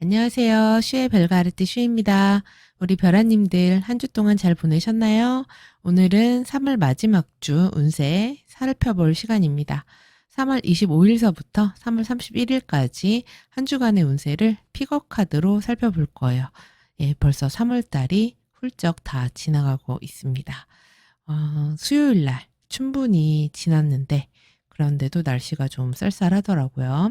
안녕하세요. 슈의 별가르트 슈입니다. 우리 별아님들 한 주 동안 잘 보내셨나요? 오늘은 3월 마지막 주 운세 살펴볼 시간입니다. 3월 25일서부터 3월 31일까지 한 주간의 운세를 픽업 카드로 살펴볼 거예요. 예, 벌써 3월 달이 훌쩍 다 지나가고 있습니다. 수요일 날 춘분이 지났는데 그런데도 날씨가 좀 쌀쌀하더라고요.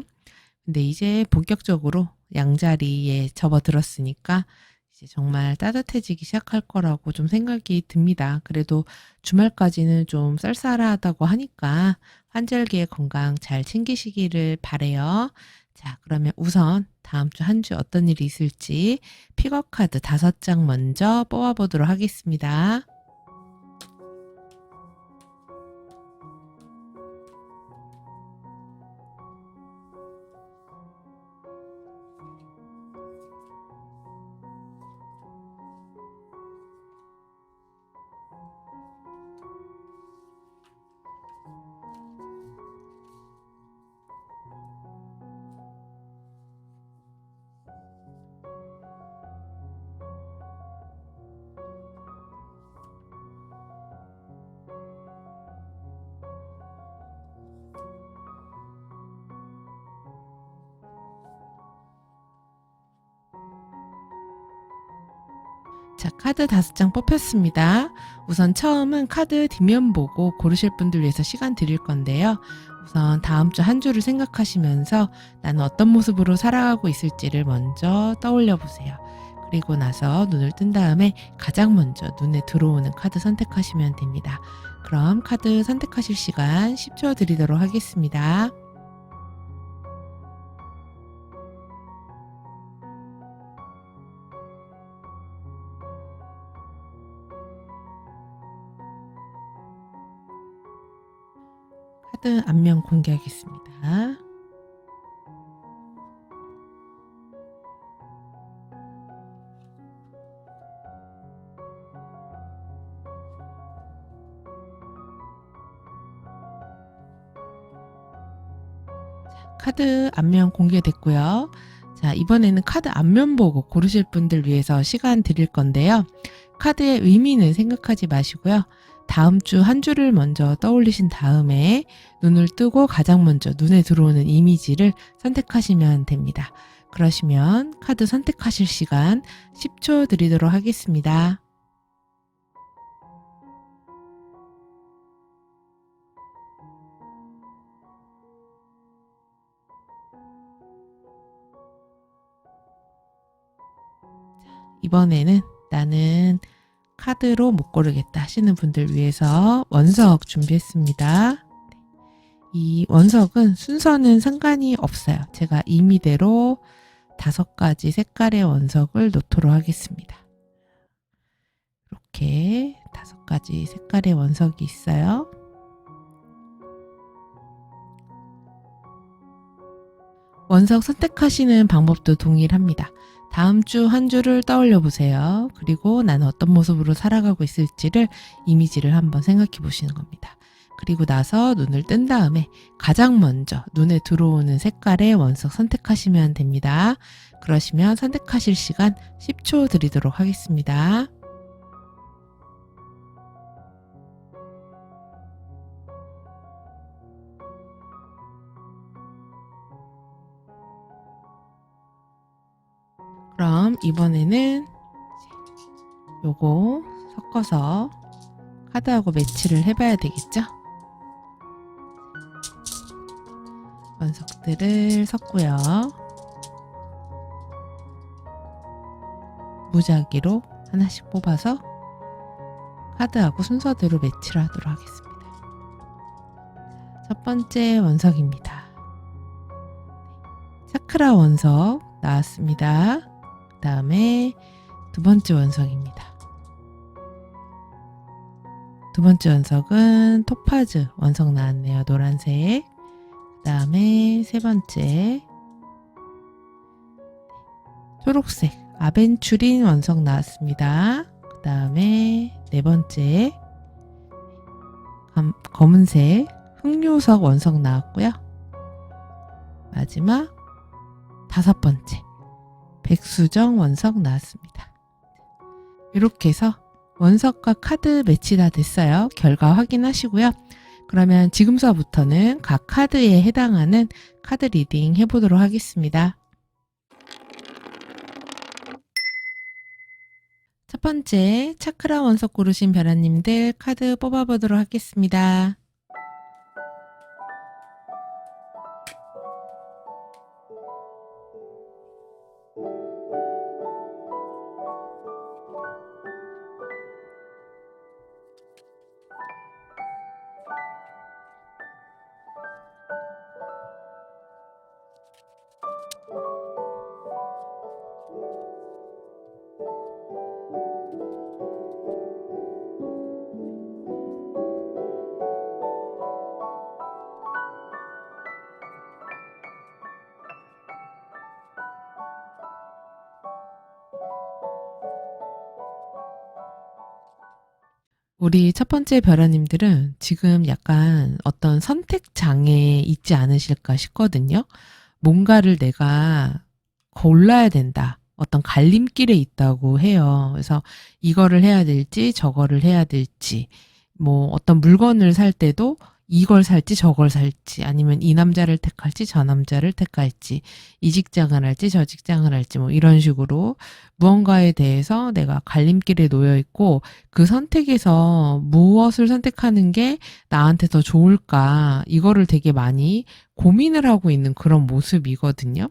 근데 이제 본격적으로 양자리에 접어들었으니까 이제 정말 따뜻해지기 시작할 거라고 좀 생각이 듭니다. 그래도 주말까지는 좀 쌀쌀하다고 하니까 환절기의 건강 잘 챙기시기를 바래요. 자, 그러면 우선 다음 주 한 주 어떤 일이 있을지 픽업 카드 5장 먼저 뽑아보도록 하겠습니다. 자, 카드 5장 뽑혔습니다. 우선 처음은 카드 뒷면 보고 고르실 분들 위해서 시간 드릴 건데요. 우선 다음 주 한 주를 생각하시면서 나는 어떤 모습으로 살아가고 있을지를 먼저 떠올려 보세요. 그리고 나서 눈을 뜬 다음에 가장 먼저 눈에 들어오는 카드 선택하시면 됩니다. 그럼 카드 선택하실 시간 10초 드리도록 하겠습니다. 카드 앞면 공개하겠습니다. 카드 앞면 공개됐고요. 자, 이번에는 카드 앞면 보고 고르실 분들 위해서 시간 드릴 건데요. 카드의 의미는 생각하지 마시고요. 다음 주 한 주를 먼저 떠올리신 다음에 눈을 뜨고 가장 먼저 눈에 들어오는 이미지를 선택하시면 됩니다. 그러시면 카드 선택하실 시간 10초 드리도록 하겠습니다. 이번에는 나는 카드로 못 고르겠다 하시는 분들 위해서 원석 준비했습니다. 이 원석은 순서는 상관이 없어요. 제가 임의대로 5가지 색깔의 원석을 놓도록 하겠습니다. 이렇게 5가지 색깔의 원석이 있어요. 원석 선택하시는 방법도 동일합니다. 다음 주 한 주를 떠올려 보세요. 그리고 나는 어떤 모습으로 살아가고 있을지를 이미지를 한번 생각해 보시는 겁니다. 그리고 나서 눈을 뜬 다음에 가장 먼저 눈에 들어오는 색깔의 원석 선택하시면 됩니다. 그러시면 선택하실 시간 10초 드리도록 하겠습니다. 그럼 이번에는 요거 섞어서 카드하고 매치를 해봐야 되겠죠? 원석들을 섞고요. 무작위로 하나씩 뽑아서 카드하고 순서대로 매치를 하도록 하겠습니다. 첫 번째 원석입니다. 차크라 원석 나왔습니다. 그 다음에 두 번째 원석입니다. 두 번째 원석은 토파즈 원석 나왔네요. 노란색. 그 다음에 세 번째 초록색 아벤추린 원석 나왔습니다. 그 다음에 네 번째 검은색 흑요석 원석 나왔고요. 마지막 5번째 백수정 원석 나왔습니다. 이렇게 해서 원석과 카드 매치 다 됐어요. 결과 확인하시고요. 그러면 지금서부터는 각 카드에 해당하는 카드 리딩 해보도록 하겠습니다. 첫 번째 차크라 원석 고르신 별아님들 카드 뽑아보도록 하겠습니다. 우리 첫 번째 별아님들은 지금 약간 어떤 선택 장애에 있지 않으실까 싶거든요. 뭔가를 내가 골라야 된다. 어떤 갈림길에 있다고 해요. 그래서 이거를 해야 될지 저거를 해야 될지 뭐 어떤 물건을 살 때도 이걸 살지 저걸 살지 아니면 이 남자를 택할지 저 남자를 택할지 이 직장을 할지 저 직장을 할지 뭐 이런 식으로 무언가에 대해서 내가 갈림길에 놓여 있고 그 선택에서 무엇을 선택하는 게 나한테 더 좋을까 이거를 되게 많이 고민을 하고 있는 그런 모습이거든요.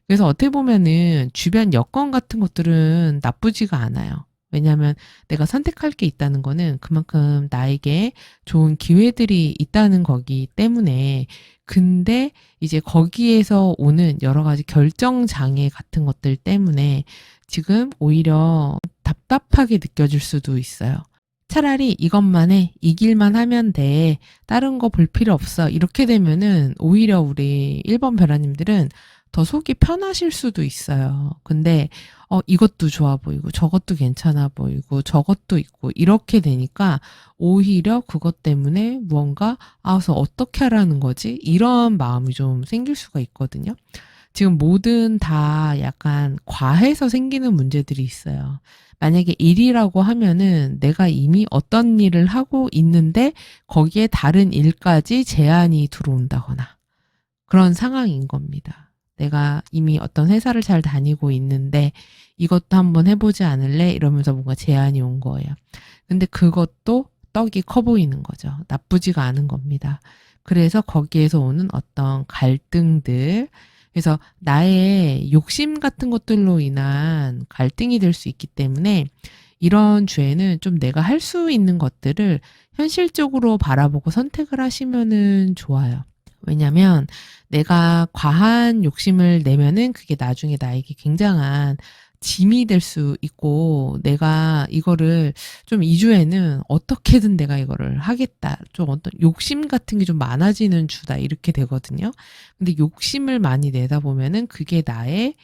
그래서 어떻게 보면은 주변 여건 같은 것들은 나쁘지가 않아요. 왜냐하면 내가 선택할 게 있다는 거는 그만큼 나에게 좋은 기회들이 있다는 거기 때문에 근데 이제 거기에서 오는 여러 가지 결정 장애 같은 것들 때문에 지금 오히려 답답하게 느껴질 수도 있어요. 차라리 이것만 해, 이 길만 하면 돼, 다른 거 볼 필요 없어. 이렇게 되면은 오히려 우리 1번 별아님들은 더 속이 편하실 수도 있어요. 근데 이것도 좋아 보이고 저것도 괜찮아 보이고 저것도 있고 이렇게 되니까 오히려 그것 때문에 무언가 그래서 어떻게 하라는 거지? 이런 마음이 좀 생길 수가 있거든요. 지금 뭐든 다 약간 과해서 생기는 문제들이 있어요. 만약에 일이라고 하면은 내가 이미 어떤 일을 하고 있는데 거기에 다른 일까지 제한이 들어온다거나 그런 상황인 겁니다. 내가 이미 어떤 회사를 잘 다니고 있는데 이것도 한번 해보지 않을래? 이러면서 뭔가 제안이 온 거예요. 근데 그것도 떡이 커 보이는 거죠. 나쁘지가 않은 겁니다. 그래서 거기에서 오는 어떤 갈등들, 그래서 나의 욕심 같은 것들로 인한 갈등이 될 수 있기 때문에 이런 주에는 좀 내가 할 수 있는 것들을 현실적으로 바라보고 선택을 하시면은 좋아요. 왜냐면 내가 과한 욕심을 내면은 그게 나중에 나에게 굉장한 짐이 될 수 있고 내가 이거를 좀 2주에는 어떻게든 내가 이거를 하겠다. 좀 어떤 욕심 같은 게 좀 많아지는 주다 이렇게 되거든요. 근데 욕심을 많이 내다 보면은 그게 나의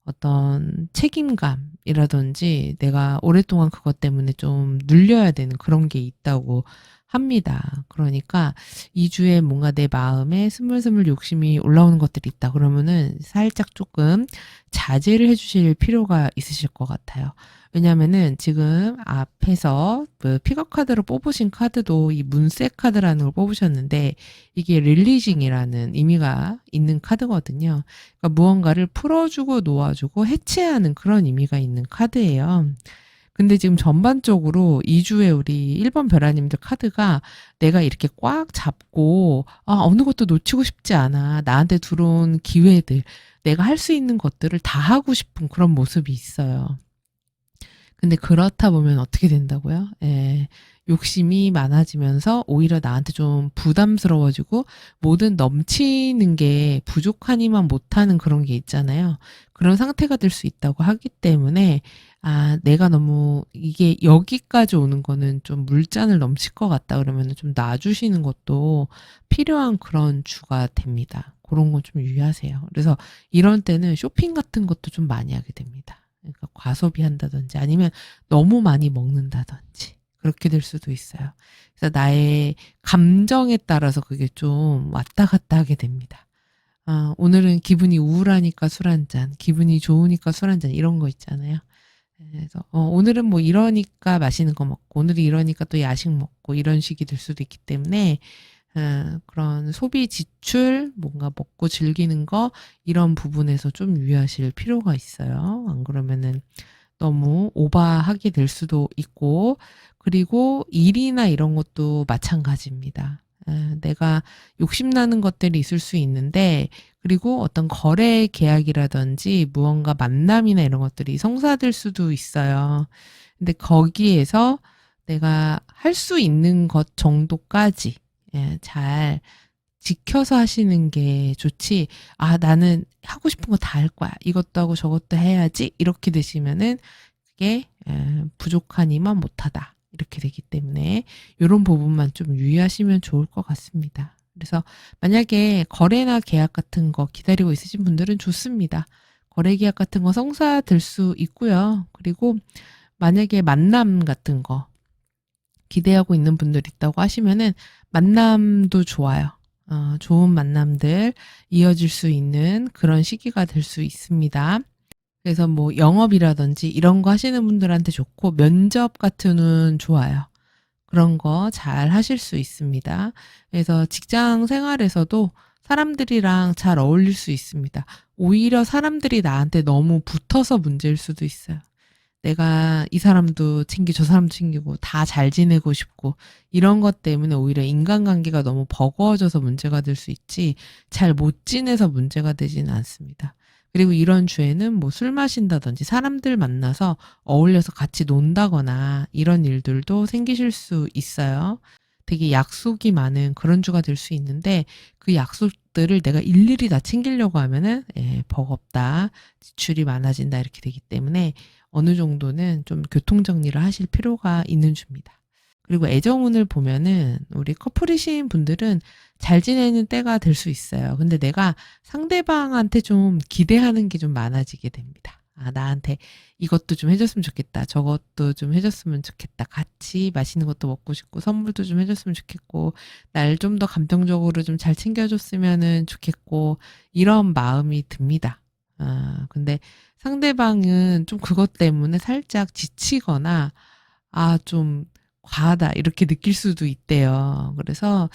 어떤 책임감이라든지 내가 오랫동안 그것 때문에 좀 눌려야 되는 그런 게 있다고 합니다. 그러니까 2주에 뭔가 내 마음에 스물스물 욕심이 올라오는 것들이 있다. 그러면은 살짝 조금 자제를 해주실 필요가 있으실 것 같아요. 왜냐면은 지금 앞에서 그 픽업 카드로 뽑으신 카드도 이 문세 카드라는 걸 뽑으셨는데 이게 릴리징이라는 의미가 있는 카드거든요. 그러니까 무언가를 풀어주고 놓아주고 해체하는 그런 의미가 있는 카드예요. 근데 지금 전반적으로 2주에 우리 1번 별아님들 카드가 내가 이렇게 꽉 잡고 어느 것도 놓치고 싶지 않아. 나한테 들어온 기회들, 내가 할 수 있는 것들을 다 하고 싶은 그런 모습이 있어요. 근데 그렇다 보면 어떻게 된다고요? 예. 욕심이 많아지면서 오히려 나한테 좀 부담스러워지고 뭐든 넘치는 게 부족하니만 못하는 그런 게 있잖아요. 그런 상태가 될 수 있다고 하기 때문에 내가 너무 이게 여기까지 오는 거는 좀 물잔을 넘칠 것 같다 그러면 좀 놔주시는 것도 필요한 그런 주가 됩니다. 그런 건 좀 유의하세요. 그래서 이런 때는 쇼핑 같은 것도 좀 많이 하게 됩니다. 그러니까 과소비한다든지 아니면 너무 많이 먹는다든지 그렇게 될 수도 있어요. 그래서 나의 감정에 따라서 그게 좀 왔다 갔다 하게 됩니다. 오늘은 기분이 우울하니까 술 한 잔, 기분이 좋으니까 술 한 잔, 이런 거 있잖아요. 그래서 오늘은 뭐 이러니까 맛있는 거 먹고, 오늘은 이러니까 또 야식 먹고, 이런 식이 될 수도 있기 때문에 그런 소비 지출, 뭔가 먹고 즐기는 거, 이런 부분에서 좀 유의하실 필요가 있어요. 안 그러면은 너무 오버하게 될 수도 있고, 그리고 일이나 이런 것도 마찬가지입니다. 내가 욕심나는 것들이 있을 수 있는데, 그리고 어떤 거래 계약이라든지 무언가 만남이나 이런 것들이 성사될 수도 있어요. 근데 거기에서 내가 할 수 있는 것 정도까지 잘 지켜서 하시는 게 좋지. 나는 하고 싶은 거 다 할 거야. 이것도 하고 저것도 해야지. 이렇게 되시면은 그게 부족하니만 못하다. 이렇게 되기 때문에 이런 부분만 좀 유의하시면 좋을 것 같습니다. 그래서 만약에 거래나 계약 같은 거 기다리고 있으신 분들은 좋습니다. 거래 계약 같은 거 성사될 수 있고요. 그리고 만약에 만남 같은 거 기대하고 있는 분들 있다고 하시면은 만남도 좋아요. 좋은 만남들 이어질 수 있는 그런 시기가 될 수 있습니다. 그래서 뭐 영업이라든지 이런 거 하시는 분들한테 좋고, 면접 같은 좋아요. 그런 거 잘 하실 수 있습니다. 그래서 직장 생활에서도 사람들이랑 잘 어울릴 수 있습니다. 오히려 사람들이 나한테 너무 붙어서 문제일 수도 있어요. 내가 이 사람도 챙기고 저 사람도 챙기고 다 잘 지내고 싶고, 이런 것 때문에 오히려 인간관계가 너무 버거워져서 문제가 될 수 있지, 잘 못 지내서 문제가 되지는 않습니다. 그리고 이런 주에는 뭐 술 마신다든지 사람들 만나서 어울려서 같이 논다거나 이런 일들도 생기실 수 있어요. 되게 약속이 많은 그런 주가 될 수 있는데, 그 약속들을 내가 일일이 다 챙기려고 하면은 버겁다, 지출이 많아진다, 이렇게 되기 때문에 어느 정도는 좀 교통정리를 하실 필요가 있는 주입니다. 그리고 애정운을 보면은 우리 커플이신 분들은 잘 지내는 때가 될 수 있어요. 근데 내가 상대방한테 좀 기대하는 게 좀 많아지게 됩니다. 나한테 이것도 좀 해줬으면 좋겠다. 저것도 좀 해줬으면 좋겠다. 같이 맛있는 것도 먹고 싶고, 선물도 좀 해줬으면 좋겠고, 날 좀 더 감정적으로 좀 잘 챙겨줬으면 좋겠고, 이런 마음이 듭니다. 근데 상대방은 좀 그것 때문에 살짝 지치거나, 좀 과하다, 이렇게 느낄 수도 있대요. 그래서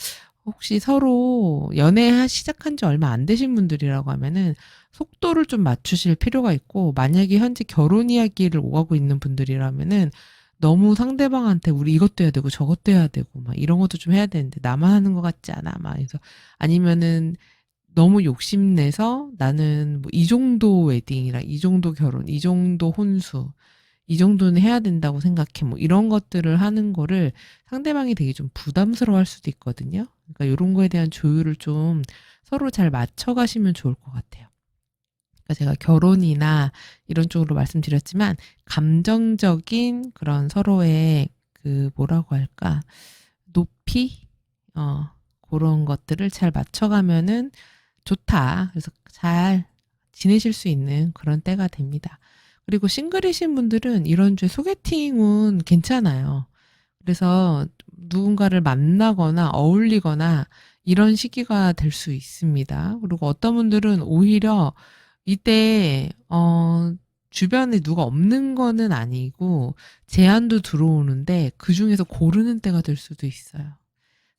혹시 서로 연애 시작한 지 얼마 안 되신 분들이라고 하면은 속도를 좀 맞추실 필요가 있고, 만약에 현재 결혼 이야기를 오가고 있는 분들이라면은 너무 상대방한테 우리 이것도 해야 되고 저것도 해야 되고 막 이런 것도 좀 해야 되는데 나만 하는 것 같지 않아, 막 그래서, 아니면은 너무 욕심내서 나는 뭐 이 정도 웨딩이랑 이 정도 결혼, 이 정도 혼수, 이 정도는 해야 된다고 생각해. 뭐 이런 것들을 하는 거를 상대방이 되게 좀 부담스러워할 수도 있거든요. 그러니까 이런 거에 대한 조율을 좀 서로 잘 맞춰가시면 좋을 것 같아요. 그러니까 제가 결혼이나 이런 쪽으로 말씀드렸지만, 감정적인 그런 서로의 그 뭐라고 할까, 높이, 그런 것들을 잘 맞춰가면은 좋다. 그래서 잘 지내실 수 있는 그런 때가 됩니다. 그리고 싱글이신 분들은 이런 주에 소개팅은 괜찮아요. 그래서 누군가를 만나거나 어울리거나 이런 시기가 될 수 있습니다. 그리고 어떤 분들은 오히려 이때 주변에 누가 없는 거는 아니고 제안도 들어오는데 그 중에서 고르는 때가 될 수도 있어요.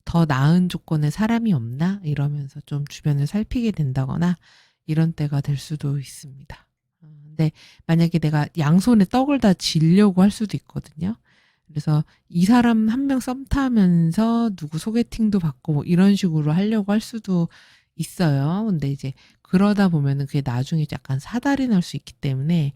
더 나은 조건의 사람이 없나? 이러면서 좀 주변을 살피게 된다거나 이런 때가 될 수도 있습니다. 근데 만약에 내가 양손에 떡을 다 쥐려고 할 수도 있거든요. 그래서 이 사람 한 명 썸 타면서 누구 소개팅도 받고 뭐 이런 식으로 하려고 할 수도 있어요. 근데 이제 그러다 보면은 그게 나중에 약간 사달이 날 수 있기 때문에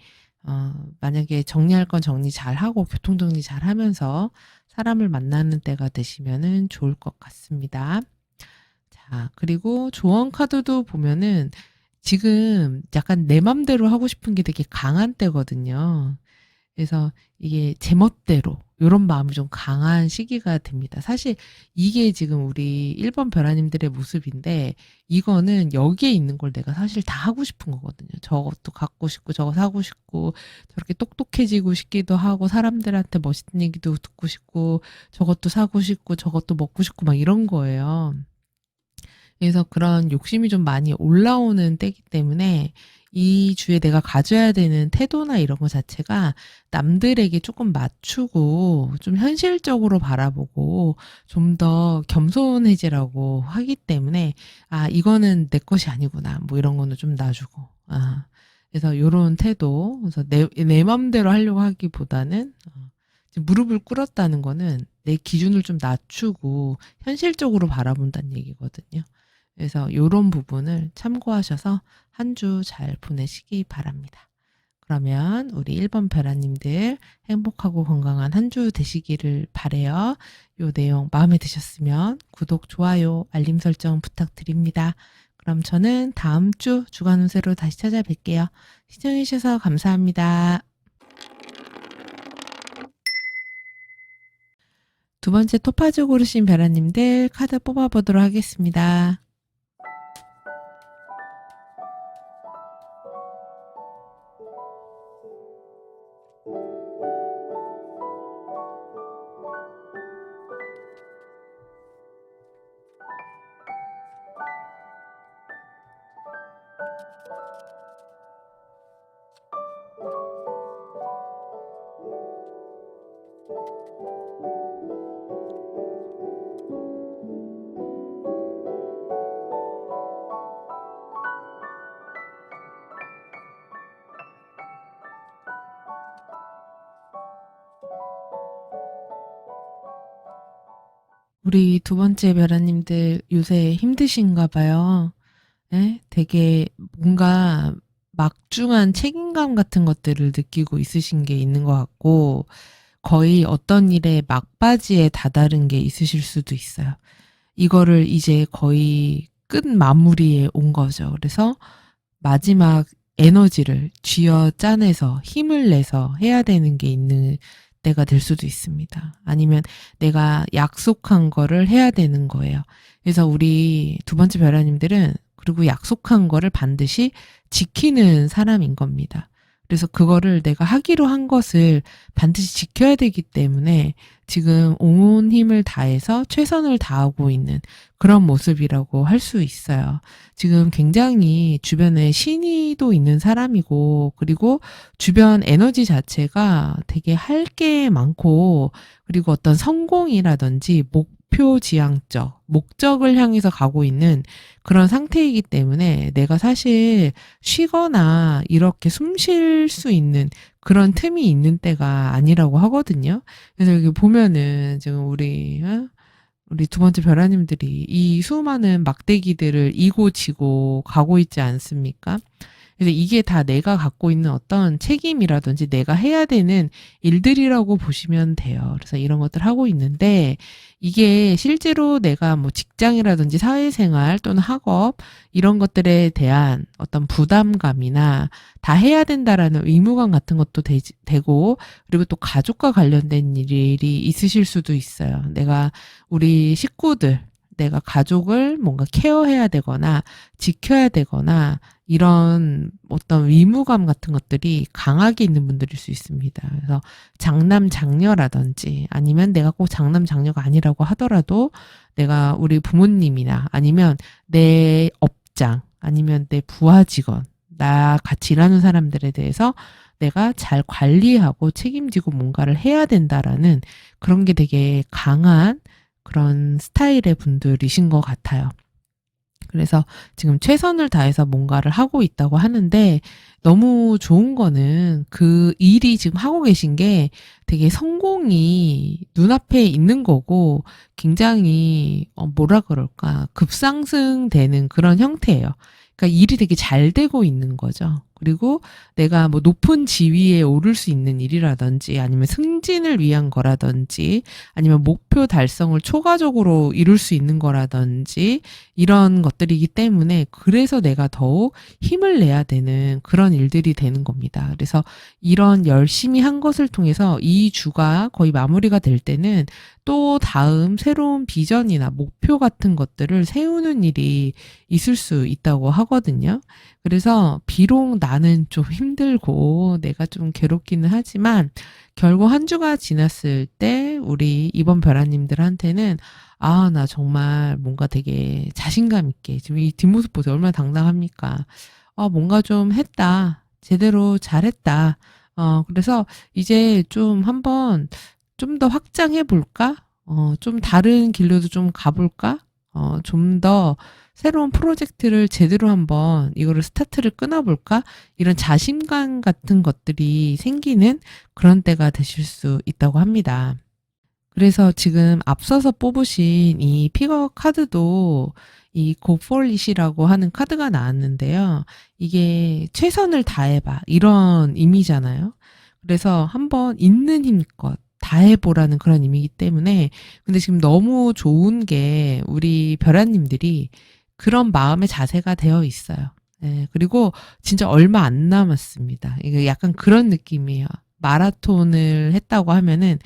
만약에 정리할 건 정리 잘 하고 교통 정리 잘 하면서 사람을 만나는 때가 되시면은 좋을 것 같습니다. 자, 그리고 조언 카드도 보면은 지금 약간 내 맘대로 하고 싶은 게 되게 강한 때거든요. 그래서 이게 제 멋대로 요런 마음이 좀 강한 시기가 됩니다. 사실 이게 지금 우리 1번 벼라님들의 모습인데, 이거는 여기에 있는 걸 내가 사실 다 하고 싶은 거거든요. 저것도 갖고 싶고 저거 사고 싶고 저렇게 똑똑해지고 싶기도 하고 사람들한테 멋있는 얘기도 듣고 싶고 저것도 사고 싶고 저것도 먹고 싶고 막 이런 거예요. 그래서 그런 욕심이 좀 많이 올라오는 때이기 때문에 이 주에 내가 가져야 되는 태도나 이런 거 자체가 남들에게 조금 맞추고 좀 현실적으로 바라보고 좀 더 겸손해지라고 하기 때문에 아, 이거는 내 것이 아니구나. 뭐 이런 거는 좀 놔주고. 아, 그래서 요런 태도. 그래서 내 맘대로 하려고 하기보다는 지금 무릎을 꿇었다는 거는 내 기준을 좀 낮추고 현실적으로 바라본다는 얘기거든요. 그래서 요런 부분을 참고하셔서 한 주 잘 보내시기 바랍니다. 그러면 우리 1번 별아님들 행복하고 건강한 한 주 되시기를 바래요. 요 내용 마음에 드셨으면 구독, 좋아요, 알림 설정 부탁드립니다. 그럼 저는 다음 주 주간 운세로 다시 찾아뵐게요. 시청해주셔서 감사합니다. 두 번째 토파즈 고르신 별아님들 카드 뽑아보도록 하겠습니다. 우리 두 번째 별아님들 요새 힘드신가 봐요. 예? 되게 뭔가 막중한 책임감 같은 것들을 느끼고 있으신 게 있는 것 같고 거의 어떤 일에 막바지에 다다른 게 있으실 수도 있어요. 이거를 이제 거의 끝 마무리에 온 거죠. 그래서 마지막 에너지를 쥐어 짜내서 힘을 내서 해야 되는 게 있는 때가 될 수도 있습니다. 아니면 내가 약속한 거를 해야 되는 거예요. 그래서 우리 두 번째 별아님들은 그리고 약속한 거를 반드시 지키는 사람인 겁니다. 그래서 그거를 내가 하기로 한 것을 반드시 지켜야 되기 때문에 지금 온 힘을 다해서 최선을 다하고 있는 그런 모습이라고 할 수 있어요. 지금 굉장히 주변에 신의도 있는 사람이고 그리고 주변 에너지 자체가 되게 할 게 많고 그리고 어떤 성공이라든지 목표 지향적, 목적을 향해서 가고 있는 그런 상태이기 때문에 내가 사실 쉬거나 이렇게 숨 쉴 수 있는 그런 틈이 있는 때가 아니라고 하거든요. 그래서 여기 보면은 지금 우리 두 번째 별아님들이 이 수많은 막대기들을 이고 지고 가고 있지 않습니까? 그래서 이게 다 내가 갖고 있는 어떤 책임이라든지 내가 해야 되는 일들이라고 보시면 돼요. 그래서 이런 것들 하고 있는데 이게 실제로 내가 뭐 직장이라든지 사회생활 또는 학업 이런 것들에 대한 어떤 부담감이나 다 해야 된다라는 의무감 같은 것도 되고 그리고 또 가족과 관련된 일이 있으실 수도 있어요. 우리 식구들 내가 가족을 뭔가 케어해야 되거나 지켜야 되거나 이런 어떤 의무감 같은 것들이 강하게 있는 분들일 수 있습니다. 그래서 장남, 장녀라든지 아니면 내가 꼭 장남, 장녀가 아니라고 하더라도 내가 우리 부모님이나 아니면 내 업장 아니면 내 부하 직원 나 같이 일하는 사람들에 대해서 내가 잘 관리하고 책임지고 뭔가를 해야 된다라는 그런 게 되게 강한 그런 스타일의 분들이신 것 같아요. 그래서 지금 최선을 다해서 뭔가를 하고 있다고 하는데 너무 좋은 거는 그 일이 지금 하고 계신 게 되게 성공이 눈앞에 있는 거고 굉장히 뭐라 그럴까 급상승되는 그런 형태예요. 그러니까 일이 되게 잘 되고 있는 거죠. 그리고 내가 뭐 높은 지위에 오를 수 있는 일이라든지 아니면 승진을 위한 거라든지 아니면 목표 달성을 초과적으로 이룰 수 있는 거라든지 이런 것들이기 때문에 그래서 내가 더욱 힘을 내야 되는 그런 일들이 되는 겁니다. 그래서 이런 열심히 한 것을 통해서 이 주가 거의 마무리가 될 때는 또 다음 새로운 비전이나 목표 같은 것들을 세우는 일이 있을 수 있다고 하거든요. 그래서 비록 나는 좀 힘들고 내가 좀 괴롭기는 하지만 결국 한 주가 지났을 때 우리 이번 별아님들한테는 아, 나 정말 뭔가 되게 자신감 있게 지금 이 뒷모습 보세요. 얼마나 당당합니까? 뭔가 좀 했다. 제대로 잘했다. 그래서 이제 좀 한번 좀 더 확장해 볼까? 좀 다른 길로도 좀 가볼까? 좀 더 새로운 프로젝트를 제대로 한번 이거를 스타트를 끊어볼까? 이런 자신감 같은 것들이 생기는 그런 때가 되실 수 있다고 합니다. 그래서 지금 앞서서 뽑으신 이 피거 카드도 이 Go for it이라고 하는 카드가 나왔는데요. 이게 최선을 다해봐. 이런 의미잖아요. 그래서 한번 있는 힘껏 다해보라는 그런 의미이기 때문에 근데 지금 너무 좋은 게 우리 별아님들이 그런 마음의 자세가 되어 있어요. 예, 그리고 진짜 얼마 안 남았습니다. 이게 약간 그런 느낌이에요. 마라톤을 했다고 하면은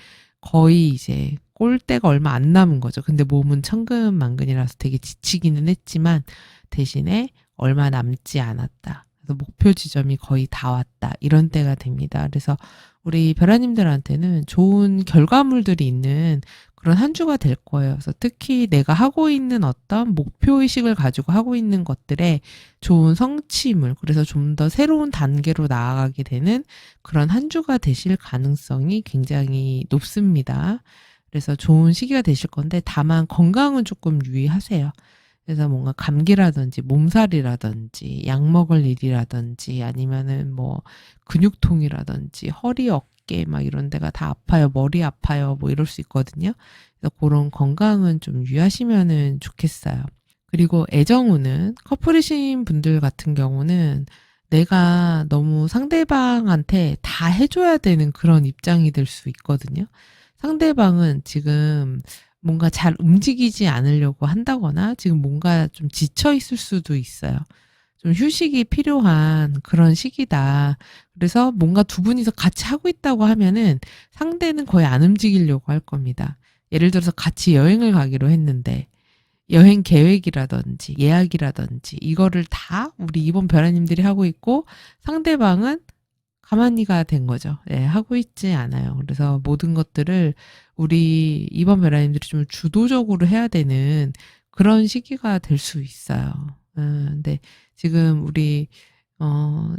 거의 이제 골대가 얼마 안 남은 거죠. 근데 몸은 천근만근이라서 되게 지치기는 했지만 대신에 얼마 남지 않았다. 그래서 목표 지점이 거의 다 왔다. 이런 때가 됩니다. 그래서 우리 별아님들한테는 좋은 결과물들이 있는 그런 한 주가 될 거예요. 그래서 특히 내가 하고 있는 어떤 목표의식을 가지고 하고 있는 것들에 좋은 성취물, 그래서 좀 더 새로운 단계로 나아가게 되는 그런 한 주가 되실 가능성이 굉장히 높습니다. 그래서 좋은 시기가 되실 건데 다만 건강은 조금 유의하세요. 그래서 뭔가 감기라든지 몸살이라든지 약 먹을 일이라든지 아니면은 뭐 근육통이라든지 허리 어깨 막 이런 데가 다 아파요. 머리 아파요. 뭐 이럴 수 있거든요. 그래서 그런 건강은 좀 유의하시면은 좋겠어요. 그리고 애정우는 커플이신 분들 같은 경우는 내가 너무 상대방한테 다 해줘야 되는 그런 입장이 될 수 있거든요. 상대방은 지금 뭔가 잘 움직이지 않으려고 한다거나 지금 뭔가 좀 지쳐 있을 수도 있어요. 좀 휴식이 필요한 그런 시기다. 그래서 뭔가 두 분이서 같이 하고 있다고 하면은 상대는 거의 안 움직이려고 할 겁니다. 예를 들어서 같이 여행을 가기로 했는데 여행 계획이라든지 예약이라든지 이거를 다 우리 이번 별아님들이 하고 있고 상대방은 가만히가 된 거죠. 예, 하고 있지 않아요. 그래서 모든 것들을 우리 이번 별아님들이 좀 주도적으로 해야 되는 그런 시기가 될 수 있어요. 근데 지금 우리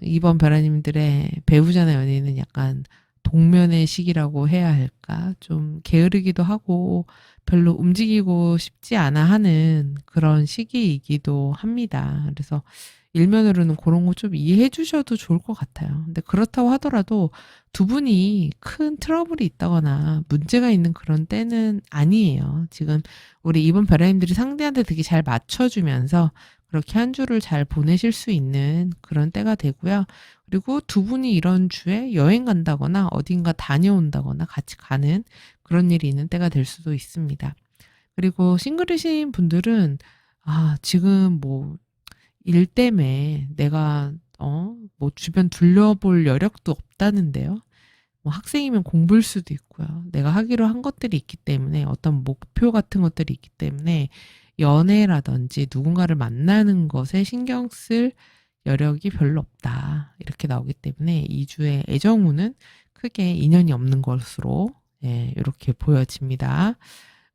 이번 별아님들의 배우자나 연인은 약간 동면의 시기라고 해야 할까? 좀 게으르기도 하고 별로 움직이고 싶지 않아 하는 그런 시기이기도 합니다. 그래서 일면으로는 그런 거 좀 이해해 주셔도 좋을 것 같아요. 근데 그렇다고 하더라도 두 분이 큰 트러블이 있다거나 문제가 있는 그런 때는 아니에요. 지금 우리 이번 별아님들이 상대한테 되게 잘 맞춰주면서 그렇게 한 주를 잘 보내실 수 있는 그런 때가 되고요. 그리고 두 분이 이런 주에 여행 간다거나 어딘가 다녀온다거나 같이 가는 그런 일이 있는 때가 될 수도 있습니다. 그리고 싱글이신 분들은 지금 뭐 일 때문에 내가 뭐 주변 둘러볼 여력도 없다는데요. 뭐 학생이면 공부일 수도 있고요. 내가 하기로 한 것들이 있기 때문에 어떤 목표 같은 것들이 있기 때문에 연애라든지 누군가를 만나는 것에 신경 쓸 여력이 별로 없다. 이렇게 나오기 때문에 2주의 애정우는 크게 인연이 없는 것으로 이렇게 보여집니다.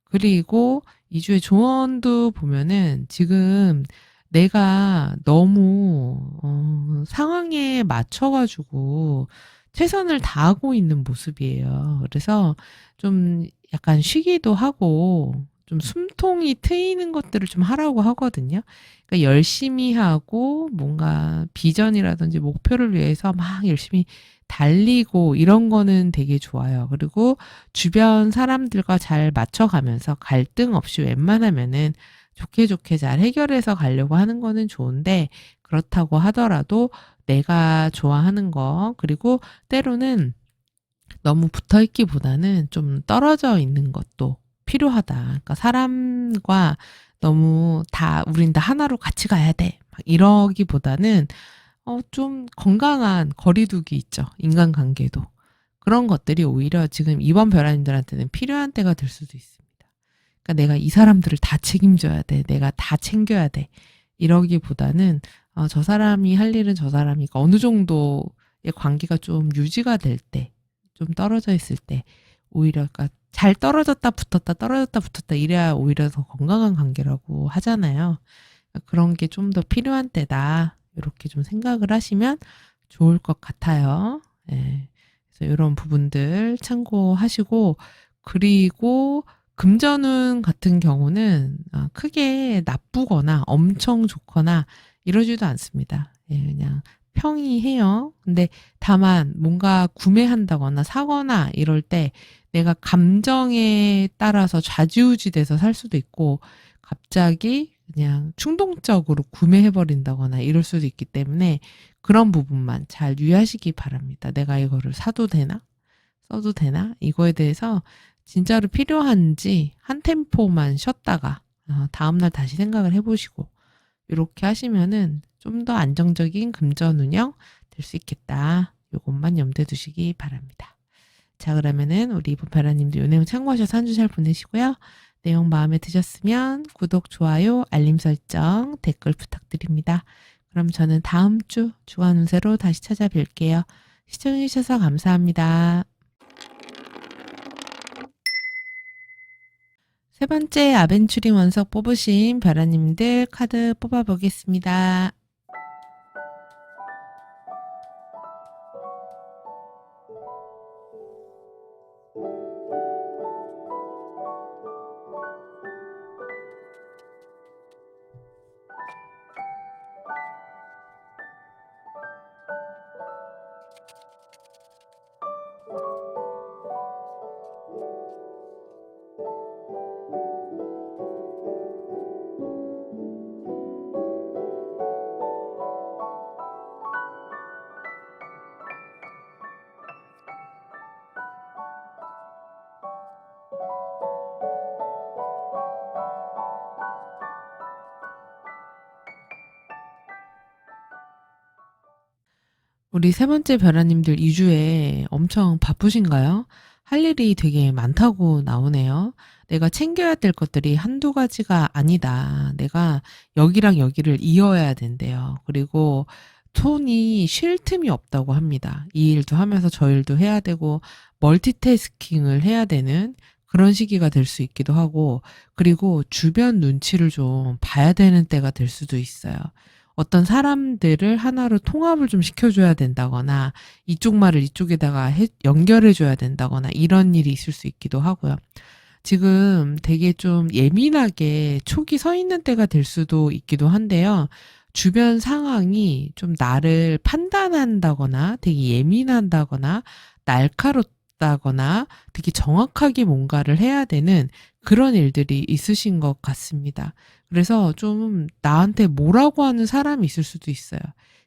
그리고 2주의 조언도 보면은 지금 내가 너무 상황에 맞춰가지고 최선을 다하고 있는 모습이에요. 그래서 좀 약간 쉬기도 하고 좀 숨통이 트이는 것들을 좀 하라고 하거든요. 그러니까 열심히 하고 뭔가 비전이라든지 목표를 위해서 막 열심히 달리고 이런 거는 되게 좋아요. 그리고 주변 사람들과 잘 맞춰가면서 갈등 없이 웬만하면은 좋게 좋게 잘 해결해서 가려고 하는 거는 좋은데 그렇다고 하더라도 내가 좋아하는 거 그리고 때로는 너무 붙어 있기보다는 좀 떨어져 있는 것도 필요하다. 그러니까 사람과 너무 우린 다 하나로 같이 가야 돼. 막 이러기보다는 좀 건강한 거리두기 있죠. 인간관계도. 그런 것들이 오히려 지금 이번 별아님들한테는 필요한 때가 될 수도 있습니다. 그러니까 내가 이 사람들을 다 책임져야 돼. 내가 다 챙겨야 돼. 이러기보다는 저 사람이 할 일은 저 사람이 어느 정도의 관계가 좀 유지가 될 때, 좀 떨어져 있을 때 오히려 그러니까 잘 떨어졌다 붙었다 이래야 오히려 더 건강한 관계라고 하잖아요. 그런 게 좀 더 필요한 때다. 이렇게 좀 생각을 하시면 좋을 것 같아요. 예. 그래서 이런 부분들 참고하시고, 그리고 금전운 같은 경우는 크게 나쁘거나 엄청 좋거나 이러지도 않습니다. 예, 그냥 평이해요. 근데 다만 뭔가 구매한다거나 사거나 이럴 때 내가 감정에 따라서 좌지우지 돼서 살 수도 있고, 갑자기 그냥 충동적으로 구매해버린다거나 이럴 수도 있기 때문에 그런 부분만 잘 유의하시기 바랍니다. 내가 이거를 사도 되나? 써도 되나? 이거에 대해서 진짜로 필요한지 한 템포만 쉬었다가 다음날 다시 생각을 해보시고 이렇게 하시면은 좀 더 안정적인 금전 운영 될 수 있겠다. 요것만 염두에 두시기 바랍니다. 자, 그러면은 우리 이번 별아님도 요 내용 참고하셔서 한 주 잘 보내시고요. 내용 마음에 드셨으면 구독, 좋아요, 알림 설정, 댓글 부탁드립니다. 그럼 저는 다음 주 주간 운세로 다시 찾아뵐게요. 시청해주셔서 감사합니다. 세 번째 아벤추리 원석 뽑으신 별아님들 카드 뽑아보겠습니다. 우리 세 번째 별아님들 2주에 엄청 바쁘신가요? 할 일이 되게 많다고 나오네요. 내가 챙겨야 될 것들이 한두 가지가 아니다. 내가 여기랑 여기를 이어야 된대요. 그리고 손이 쉴 틈이 없다고 합니다. 이 일도 하면서 저 일도 해야 되고 멀티태스킹을 해야 되는 그런 시기가 될 수 있기도 하고, 그리고 주변 눈치를 좀 봐야 되는 때가 될 수도 있어요. 어떤 사람들을 하나로 통합을 좀 시켜줘야 된다거나 이쪽 말을 이쪽에다가 연결해줘야 된다거나 이런 일이 있을 수 있기도 하고요. 지금 되게 좀 예민하게 촉이 서 있는 때가 될 수도 있기도 한데요. 주변 상황이 좀 나를 판단한다거나 되게 예민한다거나 날카롭다거나 되게 정확하게 뭔가를 해야 되는 그런 일들이 있으신 것 같습니다. 그래서 좀 나한테 뭐라고 하는 사람이 있을 수도 있어요.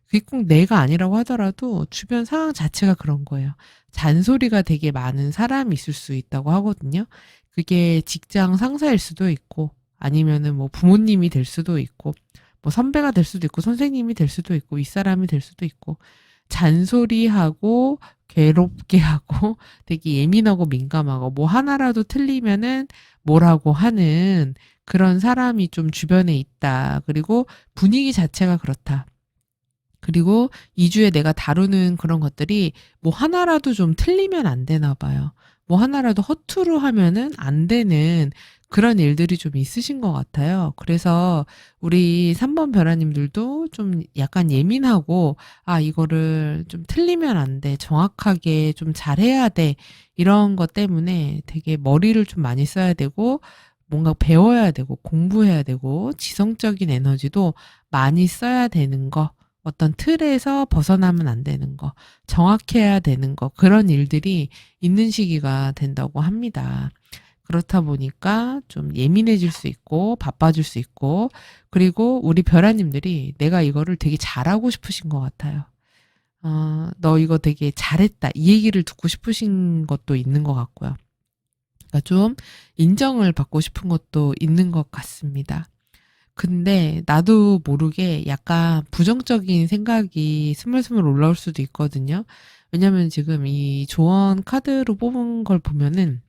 그게 꼭 내가 아니라고 하더라도 주변 상황 자체가 그런 거예요. 잔소리가 되게 많은 사람이 있을 수 있다고 하거든요. 그게 직장 상사일 수도 있고 아니면은 뭐 부모님이 될 수도 있고 뭐 선배가 될 수도 있고 선생님이 될 수도 있고 윗사람이 될 수도 있고, 잔소리하고 괴롭게 하고 되게 예민하고 민감하고 뭐 하나라도 틀리면은 뭐라고 하는 그런 사람이 좀 주변에 있다. 그리고 분위기 자체가 그렇다. 그리고 2주에 내가 다루는 그런 것들이 뭐 하나라도 좀 틀리면 안 되나 봐요. 뭐 하나라도 허투루 하면은 안 되는 그런 일들이 좀 있으신 것 같아요. 그래서 우리 3번 별아님들도 좀 약간 예민하고, 이거를 좀 틀리면 안 돼. 정확하게 좀 잘해야 돼. 이런 것 때문에 되게 머리를 좀 많이 써야 되고, 뭔가 배워야 되고, 공부해야 되고, 지성적인 에너지도 많이 써야 되는 거. 어떤 틀에서 벗어나면 안 되는 거, 정확해야 되는 거, 그런 일들이 있는 시기가 된다고 합니다. 그렇다 보니까 좀 예민해질 수 있고, 바빠질 수 있고, 그리고 우리 별아님들이 내가 이거를 되게 잘하고 싶으신 것 같아요. 너 이거 되게 잘했다. 이 얘기를 듣고 싶으신 것도 있는 것 같고요. 그러니까 좀 인정을 받고 싶은 것도 있는 것 같습니다. 근데 나도 모르게 약간 부정적인 생각이 스물스물 올라올 수도 있거든요. 왜냐면 지금 이 조언 카드로 뽑은 걸 보면은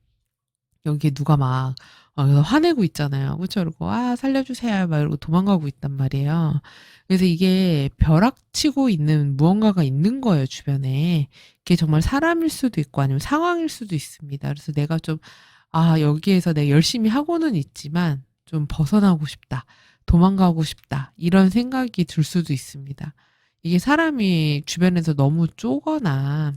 여기에 누가 막 그래서 화내고 있잖아요. 그쵸? 그리고 살려주세요. 막 이러고 도망가고 있단 말이에요. 그래서 이게 벼락치고 있는 무언가가 있는 거예요, 주변에. 이게 정말 사람일 수도 있고 아니면 상황일 수도 있습니다. 그래서 내가 좀, 여기에서 내가 열심히 하고는 있지만 좀 벗어나고 싶다. 도망가고 싶다. 이런 생각이 들 수도 있습니다. 이게 사람이 주변에서 너무 쪼거나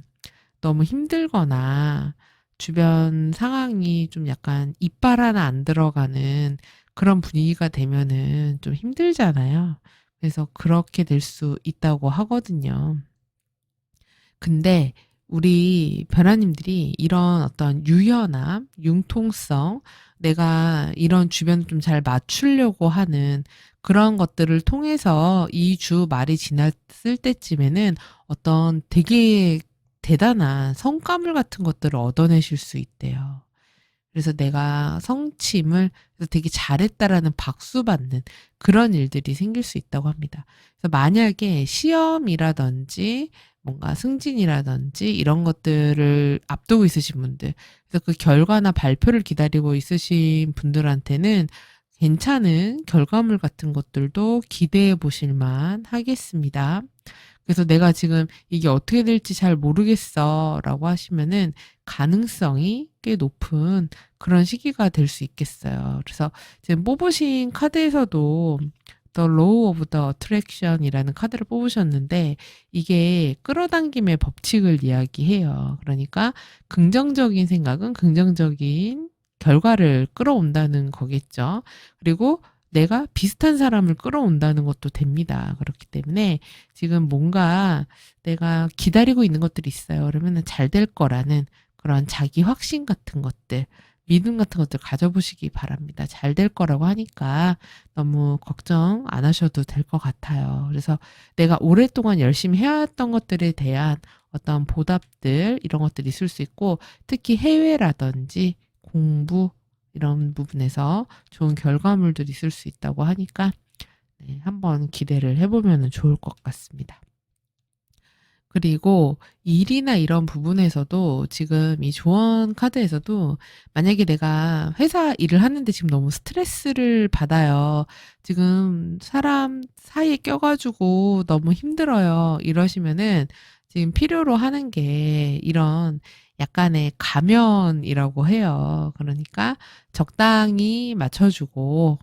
너무 힘들거나 주변 상황이 좀 약간 이빨 하나 안 들어가는 그런 분위기가 되면은 좀 힘들잖아요. 그래서 그렇게 될 수 있다고 하거든요. 근데 우리 변화님들이 이런 어떤 유연함, 융통성, 내가 이런 주변을 좀 잘 맞추려고 하는 그런 것들을 통해서 이 주 말이 지났을 때쯤에는 어떤 되게 대단한 성과물 같은 것들을 얻어내실 수 있대요. 그래서 내가 성취임을 그래서 되게 잘했다라는 박수 받는 그런 일들이 생길 수 있다고 합니다. 그래서 만약에 시험이라든지 뭔가 승진이라든지 이런 것들을 앞두고 있으신 분들, 그래서 그 결과나 발표를 기다리고 있으신 분들한테는 괜찮은 결과물 같은 것들도 기대해 보실 만 하겠습니다. 그래서 내가 지금 이게 어떻게 될지 잘 모르겠어 라고 하시면은 가능성이 꽤 높은 그런 시기가 될 수 있겠어요. 그래서 지금 뽑으신 카드에서도 The Law of the Attraction이라는 카드를 뽑으셨는데 이게 끌어당김의 법칙을 이야기해요. 그러니까 긍정적인 생각은 긍정적인 결과를 끌어온다는 거겠죠. 그리고 내가 비슷한 사람을 끌어온다는 것도 됩니다. 그렇기 때문에 지금 뭔가 내가 기다리고 있는 것들이 있어요. 그러면 잘 될 거라는 그런 자기 확신 같은 것들, 믿음 같은 것들 가져보시기 바랍니다. 잘 될 거라고 하니까 너무 걱정 안 하셔도 될 것 같아요. 그래서 내가 오랫동안 열심히 해왔던 것들에 대한 어떤 보답들, 이런 것들이 있을 수 있고, 특히 해외라든지 공부, 이런 부분에서 좋은 결과물들이 있을 수 있다고 하니까 네, 한번 기대를 해보면 좋을 것 같습니다. 그리고 일이나 이런 부분에서도 지금 이 조언 카드에서도 만약에 내가 회사 일을 하는데 지금 너무 스트레스를 받아요. 지금 사람 사이에 껴가지고 너무 힘들어요. 이러시면은 지금 필요로 하는 게 이런 약간의 가면이라고 해요. 그러니까 적당히 맞춰주고,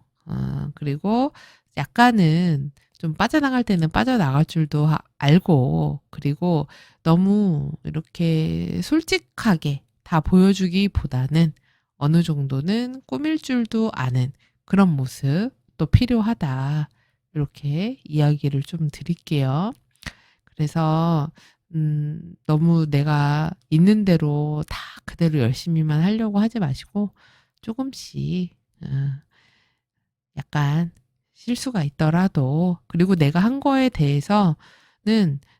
그리고 약간은 좀 빠져나갈 때는 빠져나갈 줄도 알고, 그리고 너무 이렇게 솔직하게 다 보여주기보다는 어느 정도는 꾸밀 줄도 아는 그런 모습 또 필요하다. 이렇게 이야기를 좀 드릴게요. 그래서, 너무 내가 있는 대로 다 그대로 열심히만 하려고 하지 마시고, 조금씩, 약간 실수가 있더라도, 그리고 내가 한 거에 대해서는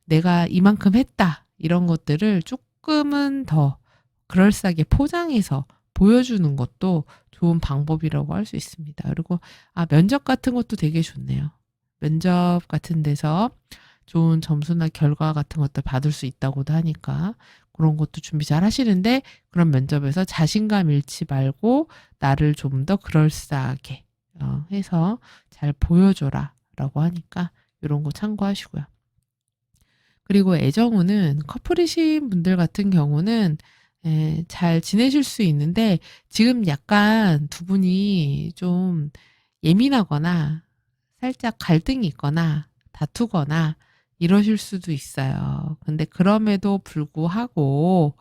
내가 이만큼 했다. 이런 것들을 조금은 더 그럴싸하게 포장해서 보여주는 것도 좋은 방법이라고 할 수 있습니다. 그리고, 면접 같은 것도 되게 좋네요. 면접 같은 데서 좋은 점수나 결과 같은 것들 받을 수 있다고도 하니까 그런 것도 준비 잘 하시는데 그런 면접에서 자신감 잃지 말고 나를 좀 더 그럴싸하게 해서 잘 보여줘라 라고 하니까 이런 거 참고하시고요. 그리고 애정우는 커플이신 분들 같은 경우는 잘 지내실 수 있는데 지금 약간 두 분이 좀 예민하거나 살짝 갈등이 있거나 다투거나 이러실 수도 있어요. 근데 그럼에도 불구하고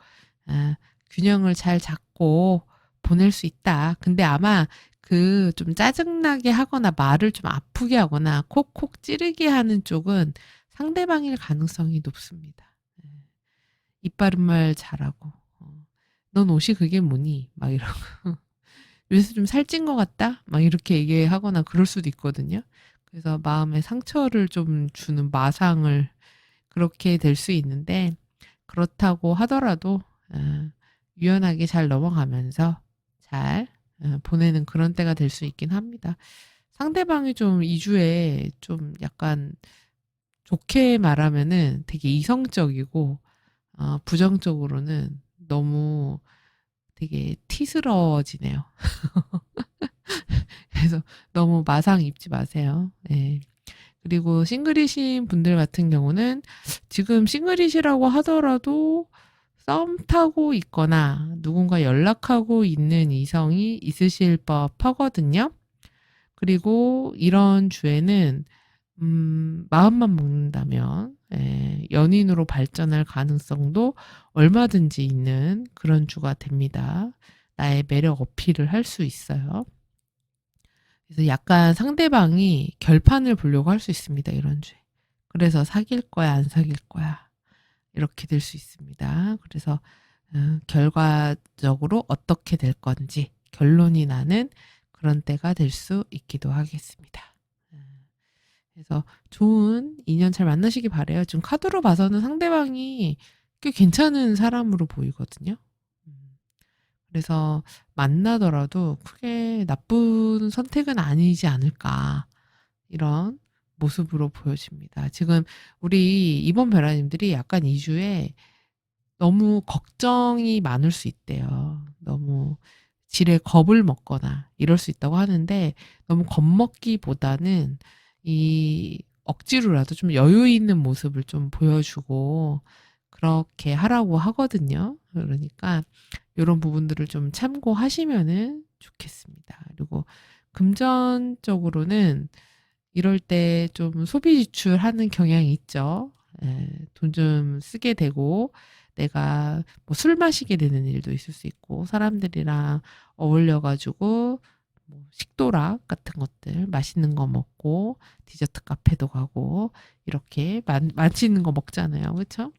균형을 잘 잡고 보낼 수 있다. 근데 아마 그 좀 짜증나게 하거나 말을 좀 아프게 하거나 콕콕 찌르게 하는 쪽은 상대방일 가능성이 높습니다. 예. 입 바른 말 잘하고 넌 옷이 그게 뭐니? 막 이러고 요새 좀 살찐 것 같다? 막 이렇게 얘기하거나 그럴 수도 있거든요. 그래서 마음에 상처를 좀 주는 마상을 그렇게 될 수 있는데 그렇다고 하더라도 유연하게 잘 넘어가면서 잘 보내는 그런 때가 될 수 있긴 합니다. 상대방이 좀 2주에 좀 약간 좋게 말하면은 되게 이성적이고 부정적으로는 너무 되게 티스러워지네요. 그래서 너무 마상 입지 마세요. 예. 그리고 싱글이신 분들 같은 경우는 지금 싱글이시라고 하더라도 썸 타고 있거나 누군가 연락하고 있는 이성이 있으실 법하거든요. 그리고 이런 주에는 마음만 먹는다면 연인으로 발전할 가능성도 얼마든지 있는 그런 주가 됩니다. 나의 매력 어필을 할 수 있어요. 그래서 약간 상대방이 결판을 보려고 할 수 있습니다. 이런 주에. 그래서 사귈 거야, 안 사귈 거야. 이렇게 될 수 있습니다. 그래서 결과적으로 어떻게 될 건지 결론이 나는 그런 때가 될 수 있기도 하겠습니다. 그래서 좋은 인연 잘 만나시기 바래요. 지금 카드로 봐서는 상대방이 꽤 괜찮은 사람으로 보이거든요. 그래서 만나더라도 크게 나쁜 선택은 아니지 않을까 이런 모습으로 보여집니다. 지금 우리 이번 벼라님들이 약간 이 주에 너무 걱정이 많을 수 있대요. 너무 지레 겁을 먹거나 이럴 수 있다고 하는데 너무 겁먹기보다는 이 억지로라도 좀 여유 있는 모습을 좀 보여주고 그렇게 하라고 하거든요. 그러니까 이런 부분들을 좀 참고하시면은 좋겠습니다. 그리고 금전적으로는 이럴 때 좀 소비 지출하는 경향이 있죠. 돈 좀 쓰게 되고 내가 뭐 술 마시게 되는 일도 있을 수 있고 사람들이랑 어울려가지고 뭐 식도락 같은 것들 맛있는 거 먹고 디저트 카페도 가고 이렇게 맛있는 거 먹잖아요. 그렇죠?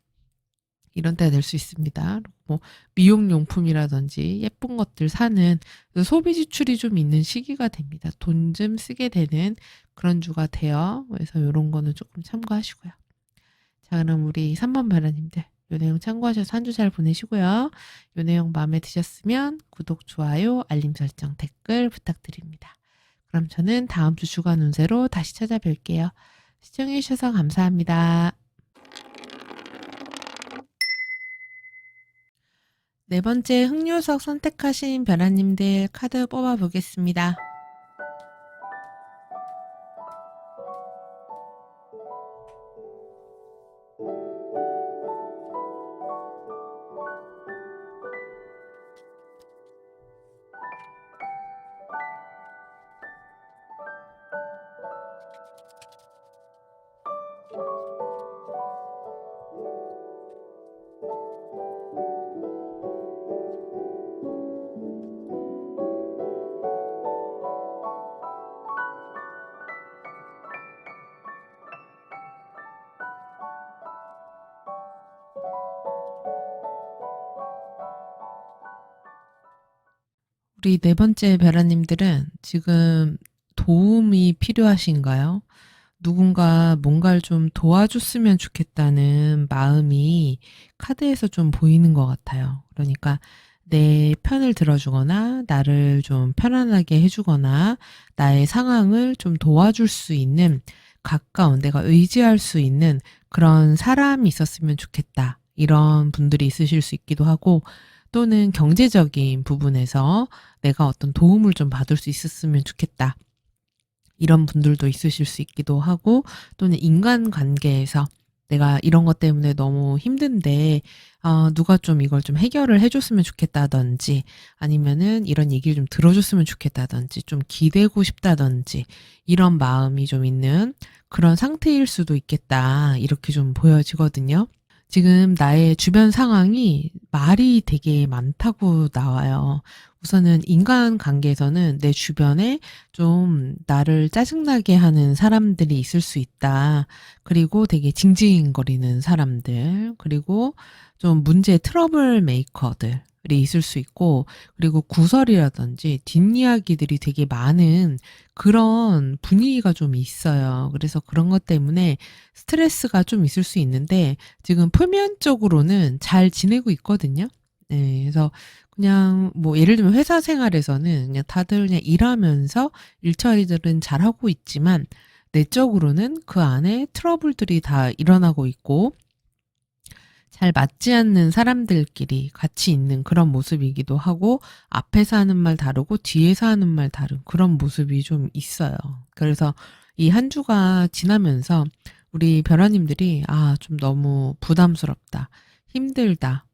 이런 때가 될 수 있습니다. 뭐 미용용품이라든지 예쁜 것들 사는 소비 지출이 좀 있는 시기가 됩니다. 돈 좀 쓰게 되는 그런 주가 돼요. 그래서 이런 거는 조금 참고하시고요. 자, 그럼 우리 3번 벼라님들 요 내용 참고하셔서 한 주 잘 보내시고요. 요 내용 마음에 드셨으면 구독, 좋아요, 알림 설정, 댓글 부탁드립니다. 그럼 저는 다음 주 주간 운세로 다시 찾아뵐게요. 시청해주셔서 감사합니다. 네 번째 흑요석 선택하신 벼라님들 카드 뽑아보겠습니다. 우리 네 번째 벼라님들은 지금 도움이 필요하신가요? 누군가 뭔가를 좀 도와줬으면 좋겠다는 마음이 카드에서 좀 보이는 것 같아요. 그러니까 내 편을 들어주거나 나를 좀 편안하게 해주거나 나의 상황을 좀 도와줄 수 있는 가까운 내가 의지할 수 있는 그런 사람이 있었으면 좋겠다. 이런 분들이 있으실 수 있기도 하고 또는 경제적인 부분에서 내가 어떤 도움을 좀 받을 수 있었으면 좋겠다. 이런 분들도 있으실 수 있기도 하고 또는 인간관계에서 내가 이런 것 때문에 너무 힘든데 누가 좀 이걸 좀 해결을 해줬으면 좋겠다든지 아니면은 이런 얘기를 좀 들어줬으면 좋겠다든지 좀 기대고 싶다든지 이런 마음이 좀 있는 그런 상태일 수도 있겠다 이렇게 좀 보여지거든요. 지금 나의 주변 상황이 말이 되게 많다고 나와요. 우선은 인간관계에서는 내 주변에 좀 나를 짜증나게 하는 사람들이 있을 수 있다. 그리고 되게 징징거리는 사람들, 그리고 좀 문제 트러블 메이커들이 있을 수 있고, 그리고 구설이라든지 뒷이야기들이 되게 많은 그런 분위기가 좀 있어요. 그래서 그런 것 때문에 스트레스가 좀 있을 수 있는데 지금 표면적으로는 잘 지내고 있거든요. 네, 그래서 그냥 뭐 예를 들면 회사 생활에서는 그냥 다들 그냥 일하면서 일 처리들은 잘하고 있지만 내적으로는 그 안에 트러블들이 다 일어나고 있고 잘 맞지 않는 사람들끼리 같이 있는 그런 모습이기도 하고 앞에서 하는 말 다르고 뒤에서 하는 말 다른 그런 모습이 좀 있어요. 그래서 이 한 주가 지나면서 우리 별아님들이 좀 너무 부담스럽다, 힘들다,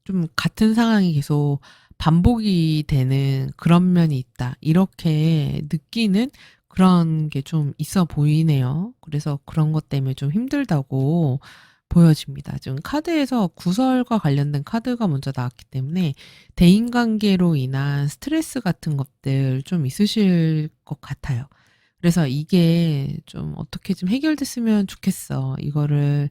좀 같은 상황이 계속 반복이 되는 그런 면이 있다. 이렇게 느끼는 그런 게 좀 있어 보이네요. 그래서 그런 것 때문에 좀 힘들다고 보여집니다. 지금 카드에서 구설과 관련된 카드가 먼저 나왔기 때문에 대인관계로 인한 스트레스 같은 것들 좀 있으실 것 같아요. 그래서 이게 좀 어떻게 좀 해결됐으면 좋겠어. 이거를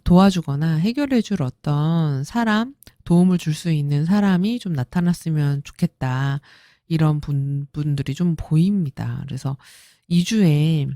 도와주거나 해결해 줄 어떤 사람, 도움을 줄 수 있는 사람이 좀 나타났으면 좋겠다. 이런 분들이 좀 보입니다. 그래서 2주에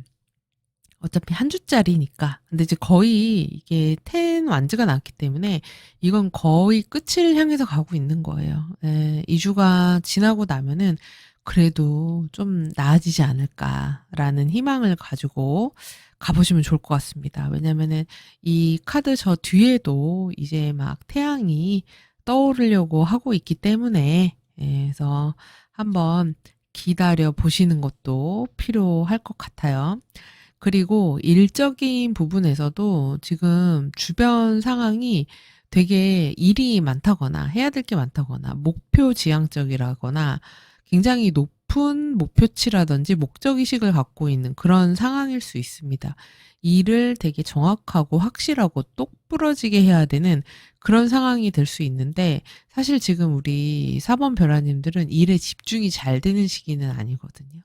어차피 한 주짜리니까. 근데 이제 거의 이게 10 완즈가 나왔기 때문에 이건 거의 끝을 향해서 가고 있는 거예요. 예, 2주가 지나고 나면은 그래도 좀 나아지지 않을까라는 희망을 가지고 가보시면 좋을 것 같습니다. 왜냐면은 이 카드 저 뒤에도 이제 막 태양이 떠오르려고 하고 있기 때문에, 그래서 한번 기다려 보시는 것도 필요할 것 같아요. 그리고 일적인 부분에서도 지금 주변 상황이 되게 일이 많다거나 해야 될 게 많다거나 목표 지향적이라거나 굉장히 높은 목표치라든지 목적의식을 갖고 있는 그런 상황일 수 있습니다. 일을 되게 정확하고 확실하고 똑부러지게 해야 되는 그런 상황이 될 수 있는데, 사실 지금 우리 4번 별아님들은 일에 집중이 잘 되는 시기는 아니거든요.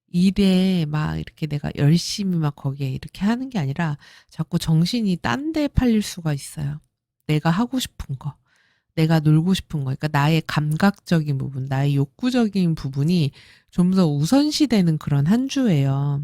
일에 막 이렇게 내가 열심히 막 거기에 이렇게 하는 게 아니라 자꾸 정신이 딴데 팔릴 수가 있어요. 내가 하고 싶은 거, 내가 놀고 싶은 거, 그러니까 나의 감각적인 부분, 나의 욕구적인 부분이 좀 더 우선시되는 그런 한 주예요.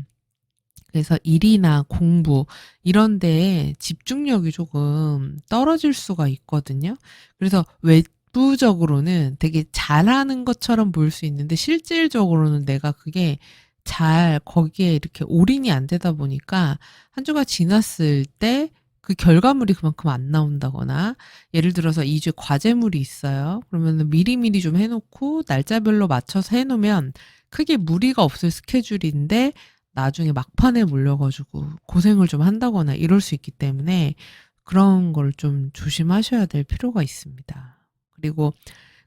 그래서 일이나 공부 이런 데에 집중력이 조금 떨어질 수가 있거든요. 그래서 외부적으로는 되게 잘하는 것처럼 보일 수 있는데 실질적으로는 내가 그게 잘 거기에 이렇게 올인이 안 되다 보니까 한 주가 지났을 때 그 결과물이 그만큼 안 나온다거나, 예를 들어서 2주 과제물이 있어요. 그러면 미리미리 좀 해놓고 날짜별로 맞춰서 해놓으면 크게 무리가 없을 스케줄인데 나중에 막판에 몰려가지고 고생을 좀 한다거나 이럴 수 있기 때문에 그런 걸 좀 조심하셔야 될 필요가 있습니다. 그리고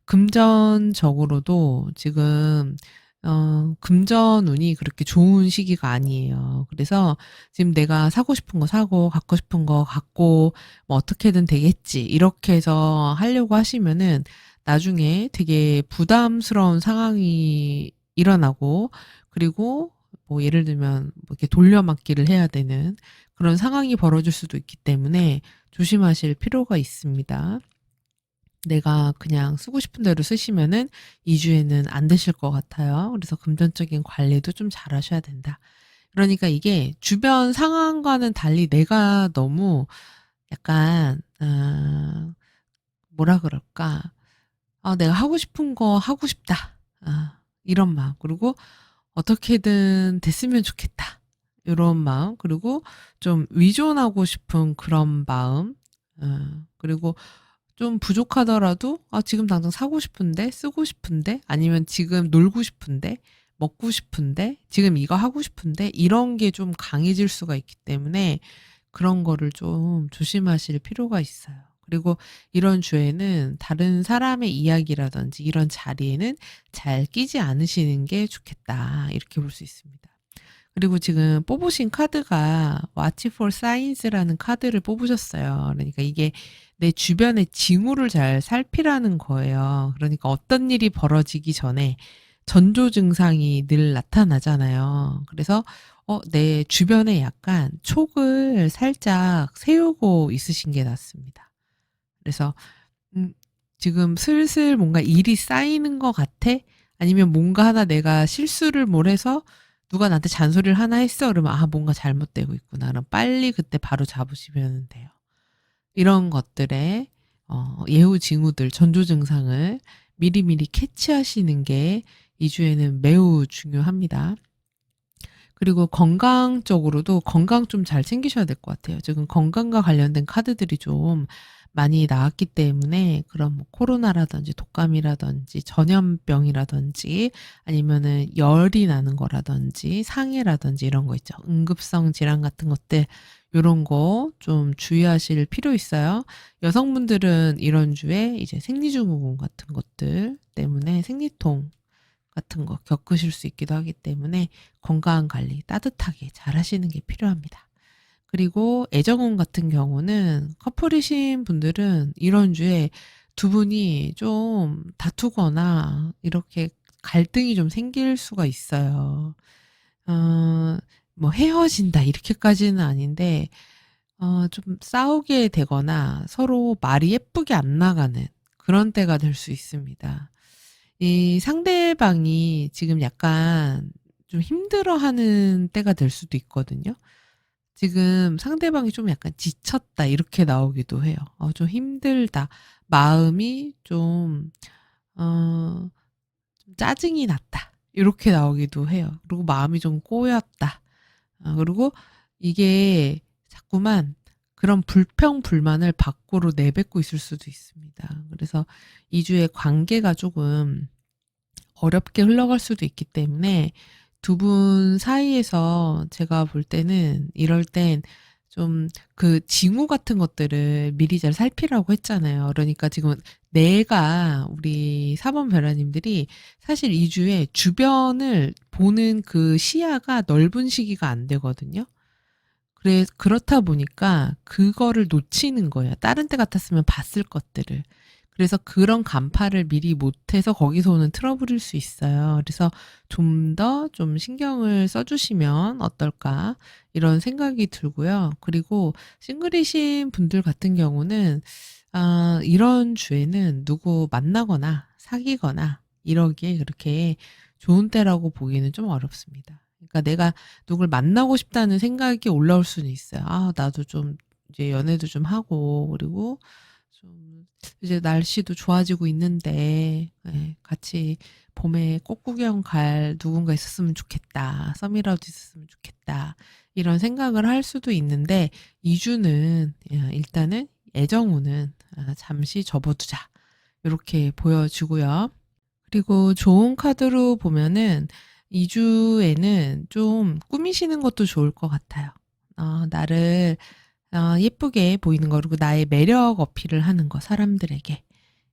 금전적으로도 지금 금전운이 그렇게 좋은 시기가 아니에요. 그래서 지금 내가 사고 싶은 거 사고 갖고 싶은 거 갖고 뭐 어떻게든 되겠지 이렇게 해서 하려고 하시면은 나중에 되게 부담스러운 상황이 일어나고, 그리고 뭐 예를 들면 뭐 이렇게 돌려막기를 해야 되는 그런 상황이 벌어질 수도 있기 때문에 조심하실 필요가 있습니다. 내가 그냥 쓰고 싶은 대로 쓰시면은 2주에는 안 되실 것 같아요. 그래서 금전적인 관리도 좀 잘하셔야 된다. 그러니까 이게 주변 상황과는 달리 내가 너무 약간 뭐라 그럴까? 내가 하고 싶은 거 하고 싶다. 이런 마음. 그리고 어떻게든 됐으면 좋겠다. 이런 마음. 그리고 좀 위존하고 싶은 그런 마음. 그리고 좀 부족하더라도 지금 당장 사고 싶은데, 쓰고 싶은데, 아니면 지금 놀고 싶은데, 먹고 싶은데, 지금 이거 하고 싶은데, 이런 게 좀 강해질 수가 있기 때문에 그런 거를 좀 조심하실 필요가 있어요. 그리고 이런 주에는 다른 사람의 이야기라든지 이런 자리에는 잘 끼지 않으시는 게 좋겠다. 이렇게 볼 수 있습니다. 그리고 지금 뽑으신 카드가 Watch for Signs라는 카드를 뽑으셨어요. 그러니까 이게 내 주변의 징후를 잘 살피라는 거예요. 그러니까 어떤 일이 벌어지기 전에 전조 증상이 늘 나타나잖아요. 그래서 내 주변에 약간 촉을 살짝 세우고 있으신 게 낫습니다. 그래서 음, 지금 슬슬 뭔가 일이 쌓이는 것 같아? 아니면 뭔가 하나 내가 실수를 뭘 해서 누가 나한테 잔소리를 하나 했어? 그러면 뭔가 잘못되고 있구나. 그럼 빨리 그때 바로 잡으시면 돼요. 이런 것들의 예후 징후들, 전조 증상을 미리미리 캐치하시는 게 이 주에는 매우 중요합니다. 그리고 건강 쪽으로도 건강 좀 잘 챙기셔야 될 것 같아요. 지금 건강과 관련된 카드들이 좀 많이 나왔기 때문에 그런 뭐 코로나라든지 독감이라든지 전염병이라든지 아니면은 열이 나는 거라든지 상해라든지 이런 거 있죠. 응급성 질환 같은 것들 요런 거 좀 주의하실 필요 있어요. 여성분들은 이런 주에 이제 생리증후군 같은 것들 때문에 생리통 같은 거 겪으실 수 있기도 하기 때문에 건강 관리 따뜻하게 잘 하시는 게 필요합니다. 그리고 애정운 같은 경우는 커플이신 분들은 이런 주에 두 분이 좀 다투거나 이렇게 갈등이 좀 생길 수가 있어요. 어, 뭐 헤어진다 이렇게까지는 아닌데 좀 싸우게 되거나 서로 말이 예쁘게 안 나가는 그런 때가 될 수 있습니다. 이 상대방이 지금 약간 좀 힘들어하는 때가 될 수도 있거든요. 지금 상대방이 좀 약간 지쳤다 이렇게 나오기도 해요. 좀 힘들다. 마음이 어, 좀 짜증이 났다. 이렇게 나오기도 해요. 그리고 마음이 좀 꼬였다. 그리고 이게 자꾸만 그런 불평, 불만을 밖으로 내뱉고 있을 수도 있습니다. 그래서 이 주에 관계가 조금 어렵게 흘러갈 수도 있기 때문에 두 분 사이에서 제가 볼 때는 이럴 땐 좀 그 징후 같은 것들을 미리 잘 살피라고 했잖아요. 그러니까 지금 내가 우리 4번 벼라님들이 사실 이 주에 주변을 보는 그 시야가 넓은 시기가 안 되거든요. 그렇다 보니까 그거를 놓치는 거예요. 다른 때 같았으면 봤을 것들을. 그래서 그런 간파를 미리 못해서 거기서 오는 트러블일 수 있어요. 그래서 좀 더 좀 신경을 써주시면 어떨까 이런 생각이 들고요. 그리고 싱글이신 분들 같은 경우는 이런 주에는 누구 만나거나 사귀거나 이러기에 그렇게 좋은 때라고 보기는 좀 어렵습니다. 그러니까 내가 누굴 만나고 싶다는 생각이 올라올 수는 있어요. 나도 좀 이제 연애도 좀 하고 그리고 좀 이제 날씨도 좋아지고 있는데 예, 같이 봄에 꽃구경 갈 누군가 있었으면 좋겠다. 썸이라도 있었으면 좋겠다. 이런 생각을 할 수도 있는데 2주는 일단은 애정우는 잠시 접어두자. 이렇게 보여지고요. 그리고 좋은 카드로 보면은 2주에는 좀 꾸미시는 것도 좋을 것 같아요. 나를 예쁘게 보이는 거, 그리고 나의 매력 어필을 하는 거, 사람들에게.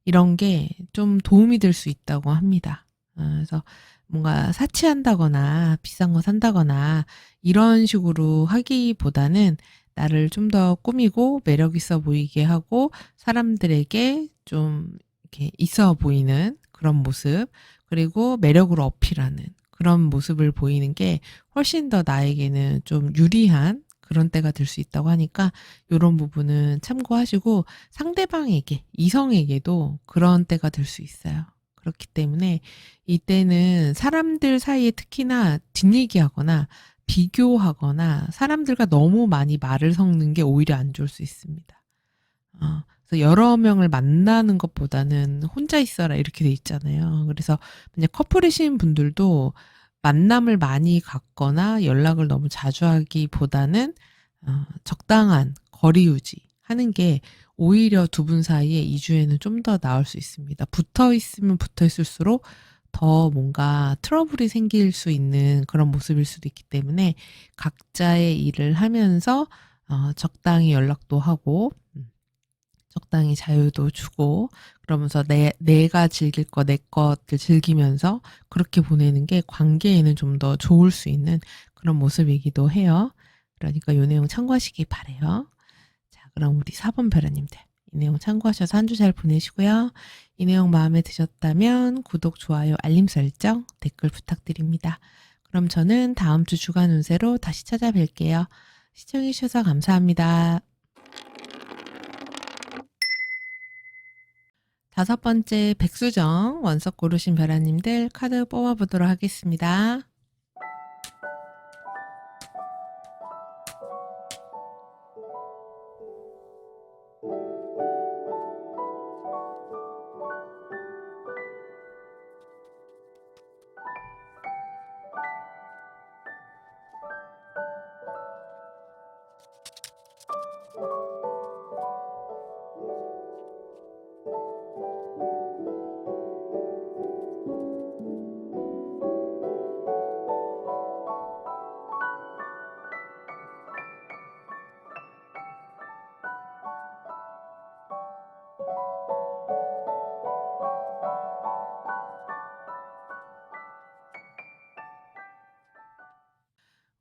이런 게 좀 도움이 될 수 있다고 합니다. 그래서 뭔가 사치한다거나 비싼 거 산다거나 이런 식으로 하기보다는 나를 좀 더 꾸미고 매력 있어 보이게 하고 사람들에게 좀 이렇게 있어 보이는 그런 모습, 그리고 매력으로 어필하는 그런 모습을 보이는 게 훨씬 더 나에게는 좀 유리한 그런 때가 될 수 있다고 하니까 이런 부분은 참고하시고 상대방에게, 이성에게도 그런 때가 될 수 있어요. 그렇기 때문에 이때는 사람들 사이에 특히나 뒷얘기하거나 비교하거나 사람들과 너무 많이 말을 섞는 게 오히려 안 좋을 수 있습니다. 그래서 여러 명을 만나는 것보다는 혼자 있어라 이렇게 돼 있잖아요. 그래서 만약 커플이신 분들도 만남을 많이 갖거나 연락을 너무 자주 하기보다는 적당한 거리 유지하는 게 오히려 두 분 사이에 2주에는 좀 더 나을 수 있습니다. 붙어 있으면 붙어 있을수록 더 뭔가 트러블이 생길 수 있는 그런 모습일 수도 있기 때문에 각자의 일을 하면서 적당히 연락도 하고 적당히 자유도 주고 그러면서 내가 즐길 거 내 것들 즐기면서 그렇게 보내는 게 관계에는 좀 더 좋을 수 있는 그런 모습이기도 해요. 그러니까 요 내용 참고하시기 바래요. 자, 그럼 우리 4번 벼라님들 이 내용 참고하셔서 한 주 잘 보내시고요. 이 내용 마음에 드셨다면 구독, 좋아요, 알림 설정, 댓글 부탁드립니다. 그럼 저는 다음 주 주간 운세로 다시 찾아뵐게요. 시청해주셔서 감사합니다. 5번째 백수정 원석 고르신 벼라님들 카드 뽑아보도록 하겠습니다.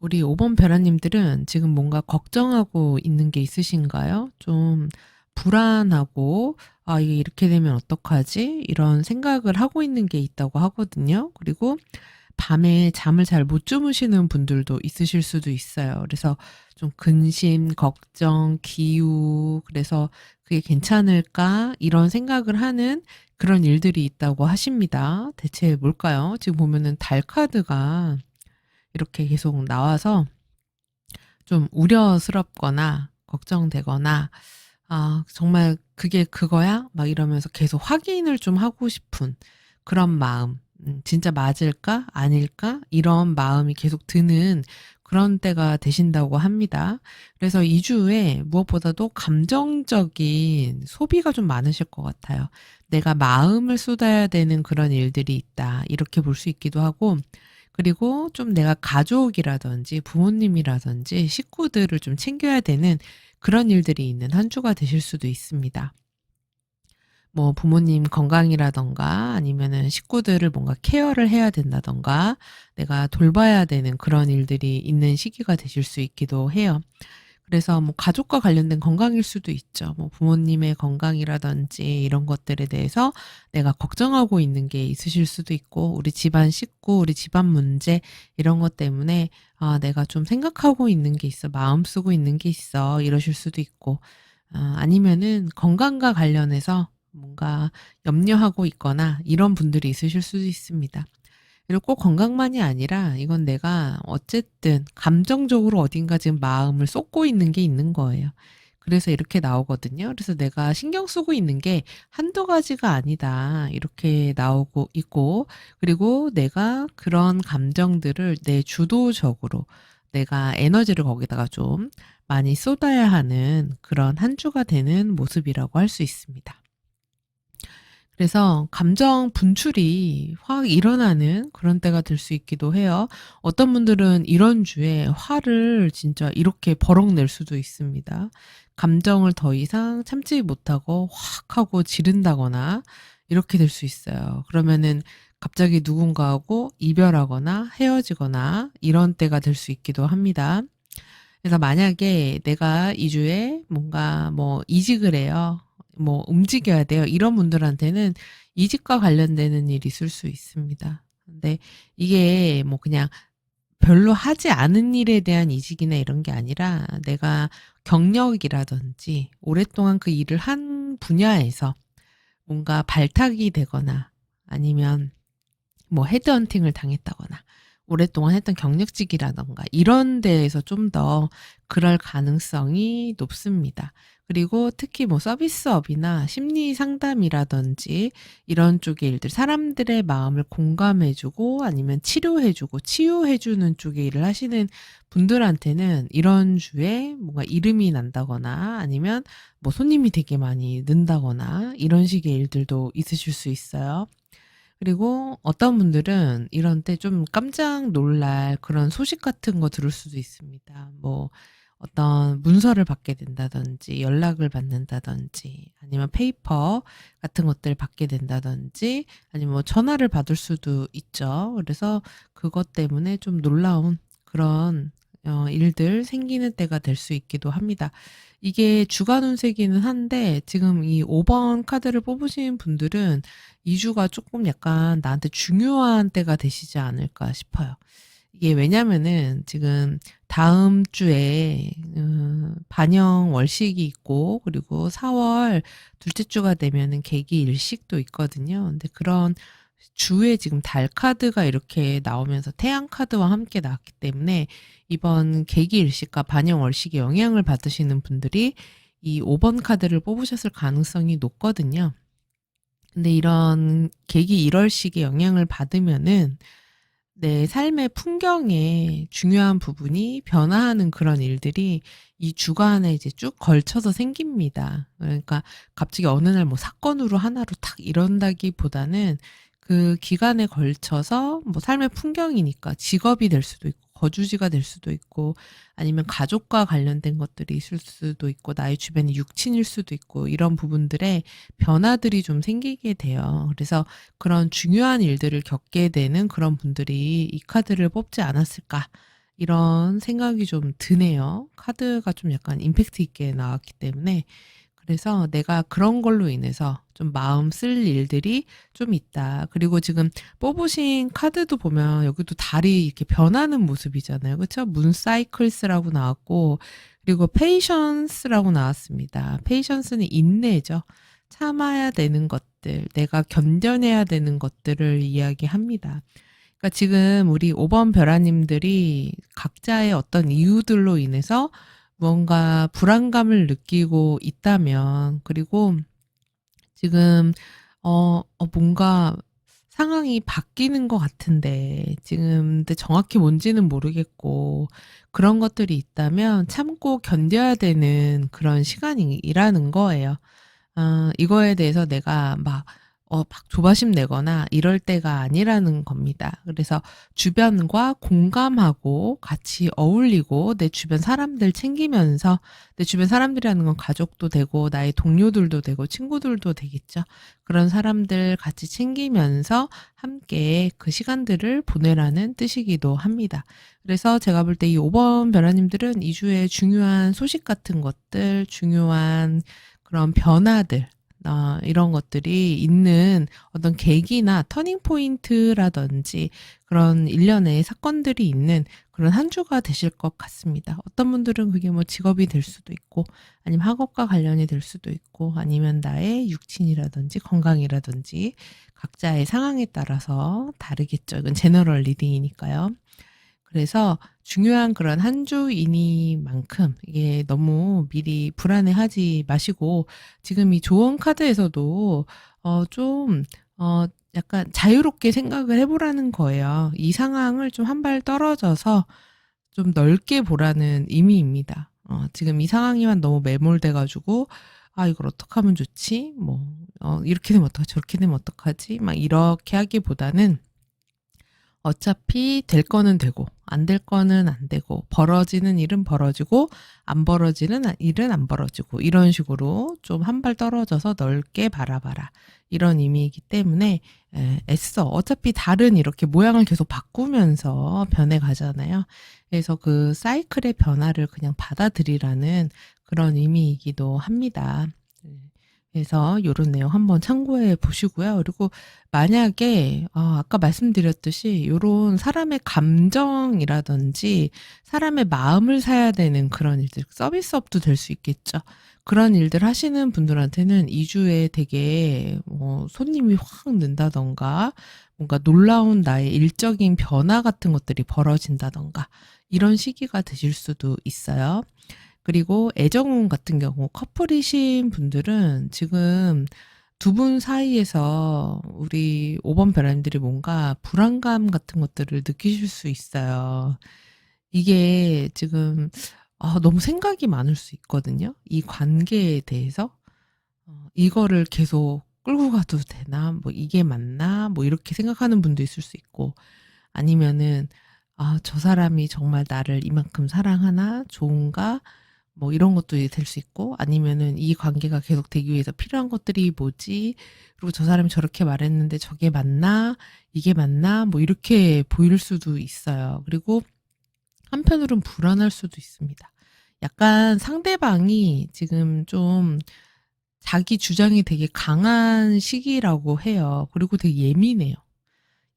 우리 5번 벼라님들은 지금 뭔가 걱정하고 있는 게 있으신가요? 좀 불안하고, 아, 이게 이렇게 되면 어떡하지? 이런 생각을 하고 있는 게 있다고 하거든요. 그리고 밤에 잠을 잘 못 주무시는 분들도 있으실 수도 있어요. 그래서 좀 근심, 걱정, 기우, 그래서 그게 괜찮을까? 이런 생각을 하는 그런 일들이 있다고 하십니다. 대체 뭘까요? 지금 보면은 달 카드가 이렇게 계속 나와서 좀 우려스럽거나 걱정되거나, 아, 정말 그게 그거야? 막 이러면서 계속 확인을 좀 하고 싶은 그런 마음. 진짜 맞을까? 아닐까? 이런 마음이 계속 드는 그런 때가 되신다고 합니다. 그래서 2주에 무엇보다도 감정적인 소비가 좀 많으실 것 같아요. 내가 마음을 쏟아야 되는 그런 일들이 있다. 이렇게 볼 수 있기도 하고, 그리고 좀 내가 가족이라든지 부모님이라든지 식구들을 좀 챙겨야 되는 그런 일들이 있는 한 주가 되실 수도 있습니다. 뭐 부모님 건강이라던가 아니면은 식구들을 뭔가 케어를 해야 된다던가 내가 돌봐야 되는 그런 일들이 있는 시기가 되실 수 있기도 해요. 그래서 뭐 가족과 관련된 건강일 수도 있죠. 뭐 부모님의 건강이라든지 이런 것들에 대해서 내가 걱정하고 있는 게 있으실 수도 있고, 우리 집안 식구, 우리 집안 문제 이런 것 때문에 아, 내가 좀 생각하고 있는 게 있어, 마음 쓰고 있는 게 있어 이러실 수도 있고, 아니면은 건강과 관련해서 뭔가 염려하고 있거나 이런 분들이 있으실 수도 있습니다. 그리고 꼭 건강만이 아니라 이건 내가 어쨌든 감정적으로 어딘가 지금 마음을 쏟고 있는 게 있는 거예요. 그래서 이렇게 나오거든요. 그래서 내가 신경 쓰고 있는 게 한두 가지가 아니다. 이렇게 나오고 있고, 그리고 내가 그런 감정들을 내 주도적으로 내가 에너지를 거기다가 좀 많이 쏟아야 하는 그런 한 주가 되는 모습이라고 할 수 있습니다. 그래서 감정 분출이 확 일어나는 그런 때가 될 수 있기도 해요. 어떤 분들은 이런 주에 화를 진짜 이렇게 버럭 낼 수도 있습니다. 감정을 더 이상 참지 못하고 확 하고 지른다거나 이렇게 될 수 있어요. 그러면은 갑자기 누군가하고 이별하거나 헤어지거나 이런 때가 될 수 있기도 합니다. 그래서 만약에 내가 이 주에 뭔가 뭐 이직을 해요. 뭐 움직여야 돼요. 이런 분들한테는 이직과 관련되는 일이 있을 수 있습니다. 근데 이게 뭐 그냥 별로 하지 않은 일에 대한 이직이나 이런 게 아니라 내가 경력이라든지 오랫동안 그 일을 한 분야에서 뭔가 발탁이 되거나 아니면 뭐 헤드헌팅을 당했다거나 오랫동안 했던 경력직이라던가 이런 데에서 좀 더 그럴 가능성이 높습니다. 그리고 특히 뭐 서비스업이나 심리 상담이라든지 이런 쪽의 일들, 사람들의 마음을 공감해주고 아니면 치료해주고 치유해주는 쪽의 일을 하시는 분들한테는 이런 주에 뭔가 이름이 난다거나 아니면 뭐 손님이 되게 많이 는다거나 이런 식의 일들도 있으실 수 있어요. 그리고 어떤 분들은 이런 때 좀 깜짝 놀랄 그런 소식 같은 거 들을 수도 있습니다. 뭐 어떤 문서를 받게 된다든지 연락을 받는다든지 아니면 페이퍼 같은 것들을 받게 된다든지 아니면 뭐 전화를 받을 수도 있죠. 그래서 그것 때문에 좀 놀라운 그런 일들 생기는 때가 될 수 있기도 합니다. 이게 주간 운세기는 한데 지금 이 5번 카드를 뽑으신 분들은 2주가 조금 약간 나한테 중요한 때가 되시지 않을까 싶어요. 이게 왜냐면은 지금 다음 주에 반영 월식이 있고 그리고 4월 둘째 주가 되면은 계기 일식도 있거든요. 근데 그런 주에 지금 달 카드가 이렇게 나오면서 태양 카드와 함께 나왔기 때문에 이번 계기 일식과 반영 월식의 영향을 받으시는 분들이 이 5번 카드를 뽑으셨을 가능성이 높거든요. 근데 이런 계기 1월식의 영향을 받으면은 내 삶의 풍경에 중요한 부분이 변화하는 그런 일들이 이 주간에 이제 쭉 걸쳐서 생깁니다. 그러니까 갑자기 어느 날 뭐 사건으로 하나로 탁 이런다기보다는 그 기간에 걸쳐서 뭐 삶의 풍경이니까 직업이 될 수도 있고 거주지가 될 수도 있고 아니면 가족과 관련된 것들이 있을 수도 있고 나의 주변의 육친일 수도 있고 이런 부분들에 변화들이 좀 생기게 돼요. 그래서 그런 중요한 일들을 겪게 되는 그런 분들이 이 카드를 뽑지 않았을까 이런 생각이 좀 드네요. 카드가 좀 약간 임팩트 있게 나왔기 때문에. 그래서 내가 그런 걸로 인해서 좀 마음 쓸 일들이 좀 있다. 그리고 지금 뽑으신 카드도 보면 여기도 달이 이렇게 변하는 모습이잖아요. 그쵸? 문 사이클스라고 나왔고, 그리고 페이션스라고 나왔습니다. 페이션스는 인내죠. 참아야 되는 것들, 내가 견뎌내야 되는 것들을 이야기합니다. 그러니까 지금 우리 5번 별아님들이 각자의 어떤 이유들로 인해서 뭔가 불안감을 느끼고 있다면, 그리고 지금 뭔가 상황이 바뀌는 것 같은데 지금 근데 정확히 뭔지는 모르겠고 그런 것들이 있다면 참고 견뎌야 되는 그런 시간이라는 거예요. 이거에 대해서 내가 막 조바심 내거나 이럴 때가 아니라는 겁니다. 그래서 주변과 공감하고 같이 어울리고 내 주변 사람들 챙기면서 내 주변 사람들이라는 건 가족도 되고 나의 동료들도 되고 친구들도 되겠죠. 그런 사람들 같이 챙기면서 함께 그 시간들을 보내라는 뜻이기도 합니다. 그래서 제가 볼 때 이 5번 변화님들은 이 주에 중요한 소식 같은 것들, 중요한 그런 변화들, 이런 것들이 있는 어떤 계기나 터닝 포인트라든지 그런 일련의 사건들이 있는 그런 한 주가 되실 것 같습니다. 어떤 분들은 그게 뭐 직업이 될 수도 있고, 아니면 학업과 관련이 될 수도 있고, 아니면 나의 육친이라든지 건강이라든지 각자의 상황에 따라서 다르겠죠. 이건 제너럴 리딩이니까요. 그래서 중요한 그런 한 주이니만큼 이게 너무 미리 불안해하지 마시고 지금 이 조언 카드에서도 좀 약간 자유롭게 생각을 해보라는 거예요. 이 상황을 좀 한 발 떨어져서 좀 넓게 보라는 의미입니다. 지금 이 상황에만 너무 매몰돼가지고 아 이걸 어떻게 하면 좋지? 뭐 이렇게 되면 어떡하지? 저렇게 되면 어떡하지? 막 이렇게 하기보다는 어차피 될 거는 되고 안 될 거는 안 되고 벌어지는 일은 벌어지고 안 벌어지는 일은 안 벌어지고 이런 식으로 좀 한 발 떨어져서 넓게 바라봐라 이런 의미이기 때문에 애써 어차피 달은 이렇게 모양을 계속 바꾸면서 변해가잖아요. 그래서 그 사이클의 변화를 그냥 받아들이라는 그런 의미이기도 합니다. 그래서 이런 내용 한번 참고해 보시고요. 그리고 만약에 아까 말씀드렸듯이 요런 사람의 감정이라든지 사람의 마음을 사야 되는 그런 일들, 서비스업도 될 수 있겠죠. 그런 일들 하시는 분들한테는 2주에 되게 손님이 확 는다던가 뭔가 놀라운 나의 일적인 변화 같은 것들이 벌어진다던가 이런 시기가 되실 수도 있어요. 그리고 애정 같은 경우 커플이신 분들은 지금 두 분 사이에서 우리 5번 별님들이 뭔가 불안감 같은 것들을 느끼실 수 있어요. 이게 지금 너무 생각이 많을 수 있거든요. 이 관계에 대해서 이거를 계속 끌고 가도 되나? 뭐 이게 맞나? 뭐 이렇게 생각하는 분도 있을 수 있고 아니면은 저 사람이 정말 나를 이만큼 사랑하나? 좋은가? 뭐 이런 것도 될 수 있고 아니면은 이 관계가 계속 되기 위해서 필요한 것들이 뭐지? 그리고 저 사람이 저렇게 말했는데 저게 맞나? 이게 맞나? 뭐 이렇게 보일 수도 있어요. 그리고 한편으로는 불안할 수도 있습니다. 약간 상대방이 지금 좀 자기 주장이 되게 강한 시기라고 해요. 그리고 되게 예민해요.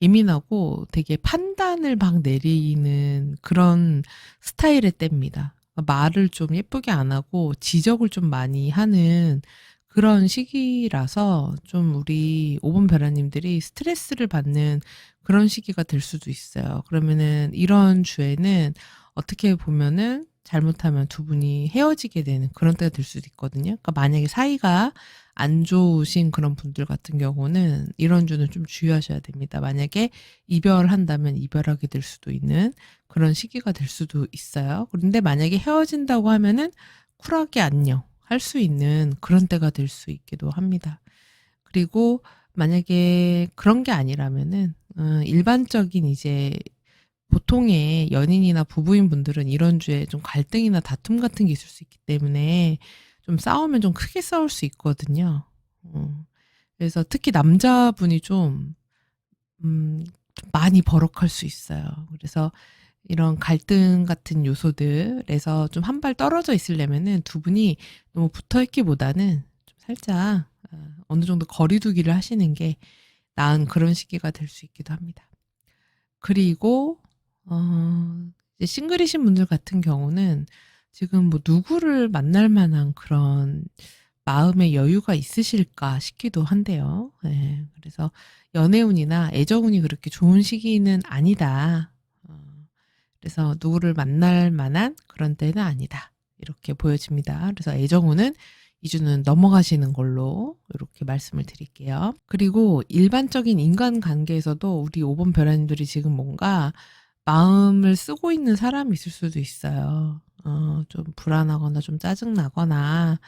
예민하고 되게 판단을 막 내리는 그런 스타일의 때입니다. 말을 좀 예쁘게 안 하고 지적을 좀 많이 하는 그런 시기라서 좀 우리 5번 별아님들이 스트레스를 받는 그런 시기가 될 수도 있어요. 그러면은 이런 주에는 어떻게 보면은 잘못하면 두 분이 헤어지게 되는 그런 때가 될 수도 있거든요. 그러니까 만약에 사이가 안 좋으신 그런 분들 같은 경우는 이런 주는 좀 주의하셔야 됩니다. 만약에 이별한다면 이별하게 될 수도 있는 그런 시기가 될 수도 있어요. 그런데 만약에 헤어진다고 하면은 쿨하게 안녕 할 수 있는 그런 때가 될 수 있기도 합니다. 그리고 만약에 그런 게 아니라면은 일반적인 이제 보통의 연인이나 부부인 분들은 이런 주에 좀 갈등이나 다툼 같은 게 있을 수 있기 때문에 좀 싸우면 좀 크게 싸울 수 있거든요. 그래서 특히 남자분이 좀 많이 버럭할 수 있어요. 그래서 이런 갈등 같은 요소들에서 좀 한 발 떨어져 있으려면은 두 분이 너무 붙어 있기보다는 좀 살짝 어느 정도 거리두기를 하시는 게 나은 그런 시기가 될 수 있기도 합니다. 그리고 이제 싱글이신 분들 같은 경우는 지금 뭐 누구를 만날 만한 그런 마음의 여유가 있으실까 싶기도 한데요. 예, 그래서 연애운이나 애정운이 그렇게 좋은 시기는 아니다. 그래서 누구를 만날 만한 그런 때는 아니다. 이렇게 보여집니다. 그래서 애정운은 2주는 넘어가시는 걸로 이렇게 말씀을 드릴게요. 그리고 일반적인 인간관계에서도 우리 5번 별안님들이 지금 뭔가 마음을 쓰고 있는 사람이 있을 수도 있어요. 좀 불안하거나 좀 짜증나거나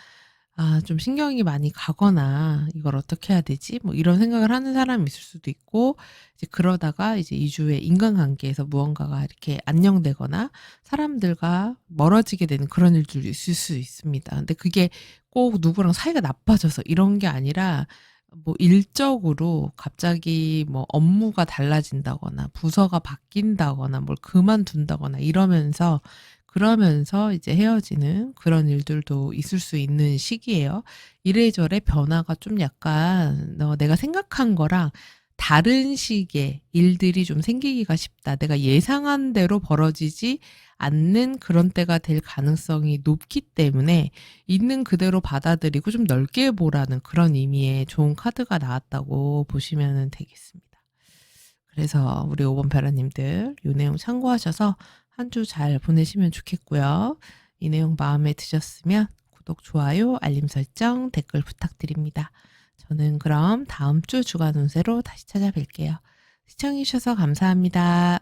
좀 신경이 많이 가거나 이걸 어떻게 해야 되지? 뭐 이런 생각을 하는 사람이 있을 수도 있고 이제 그러다가 이제 2주의 인간관계에서 무언가가 이렇게 안녕되거나 사람들과 멀어지게 되는 그런 일들도 있을 수 있습니다. 근데 그게 꼭 누구랑 사이가 나빠져서 이런 게 아니라 뭐 일적으로 갑자기 뭐 업무가 달라진다거나 부서가 바뀐다거나 뭘 그만둔다거나 그러면서 이제 헤어지는 그런 일들도 있을 수 있는 시기예요. 이래저래 변화가 좀 약간 내가 생각한 거랑 다른 식의 일들이 좀 생기기가 쉽다. 내가 예상한 대로 벌어지지 않는 그런 때가 될 가능성이 높기 때문에 있는 그대로 받아들이고 좀 넓게 보라는 그런 의미의 좋은 카드가 나왔다고 보시면 되겠습니다. 그래서 우리 5번 별아님들 이 내용 참고하셔서 한 주 잘 보내시면 좋겠고요. 이 내용 마음에 드셨으면 구독, 좋아요, 알림 설정, 댓글 부탁드립니다. 저는 그럼 다음 주 주간 운세로 다시 찾아뵐게요. 시청해주셔서 감사합니다.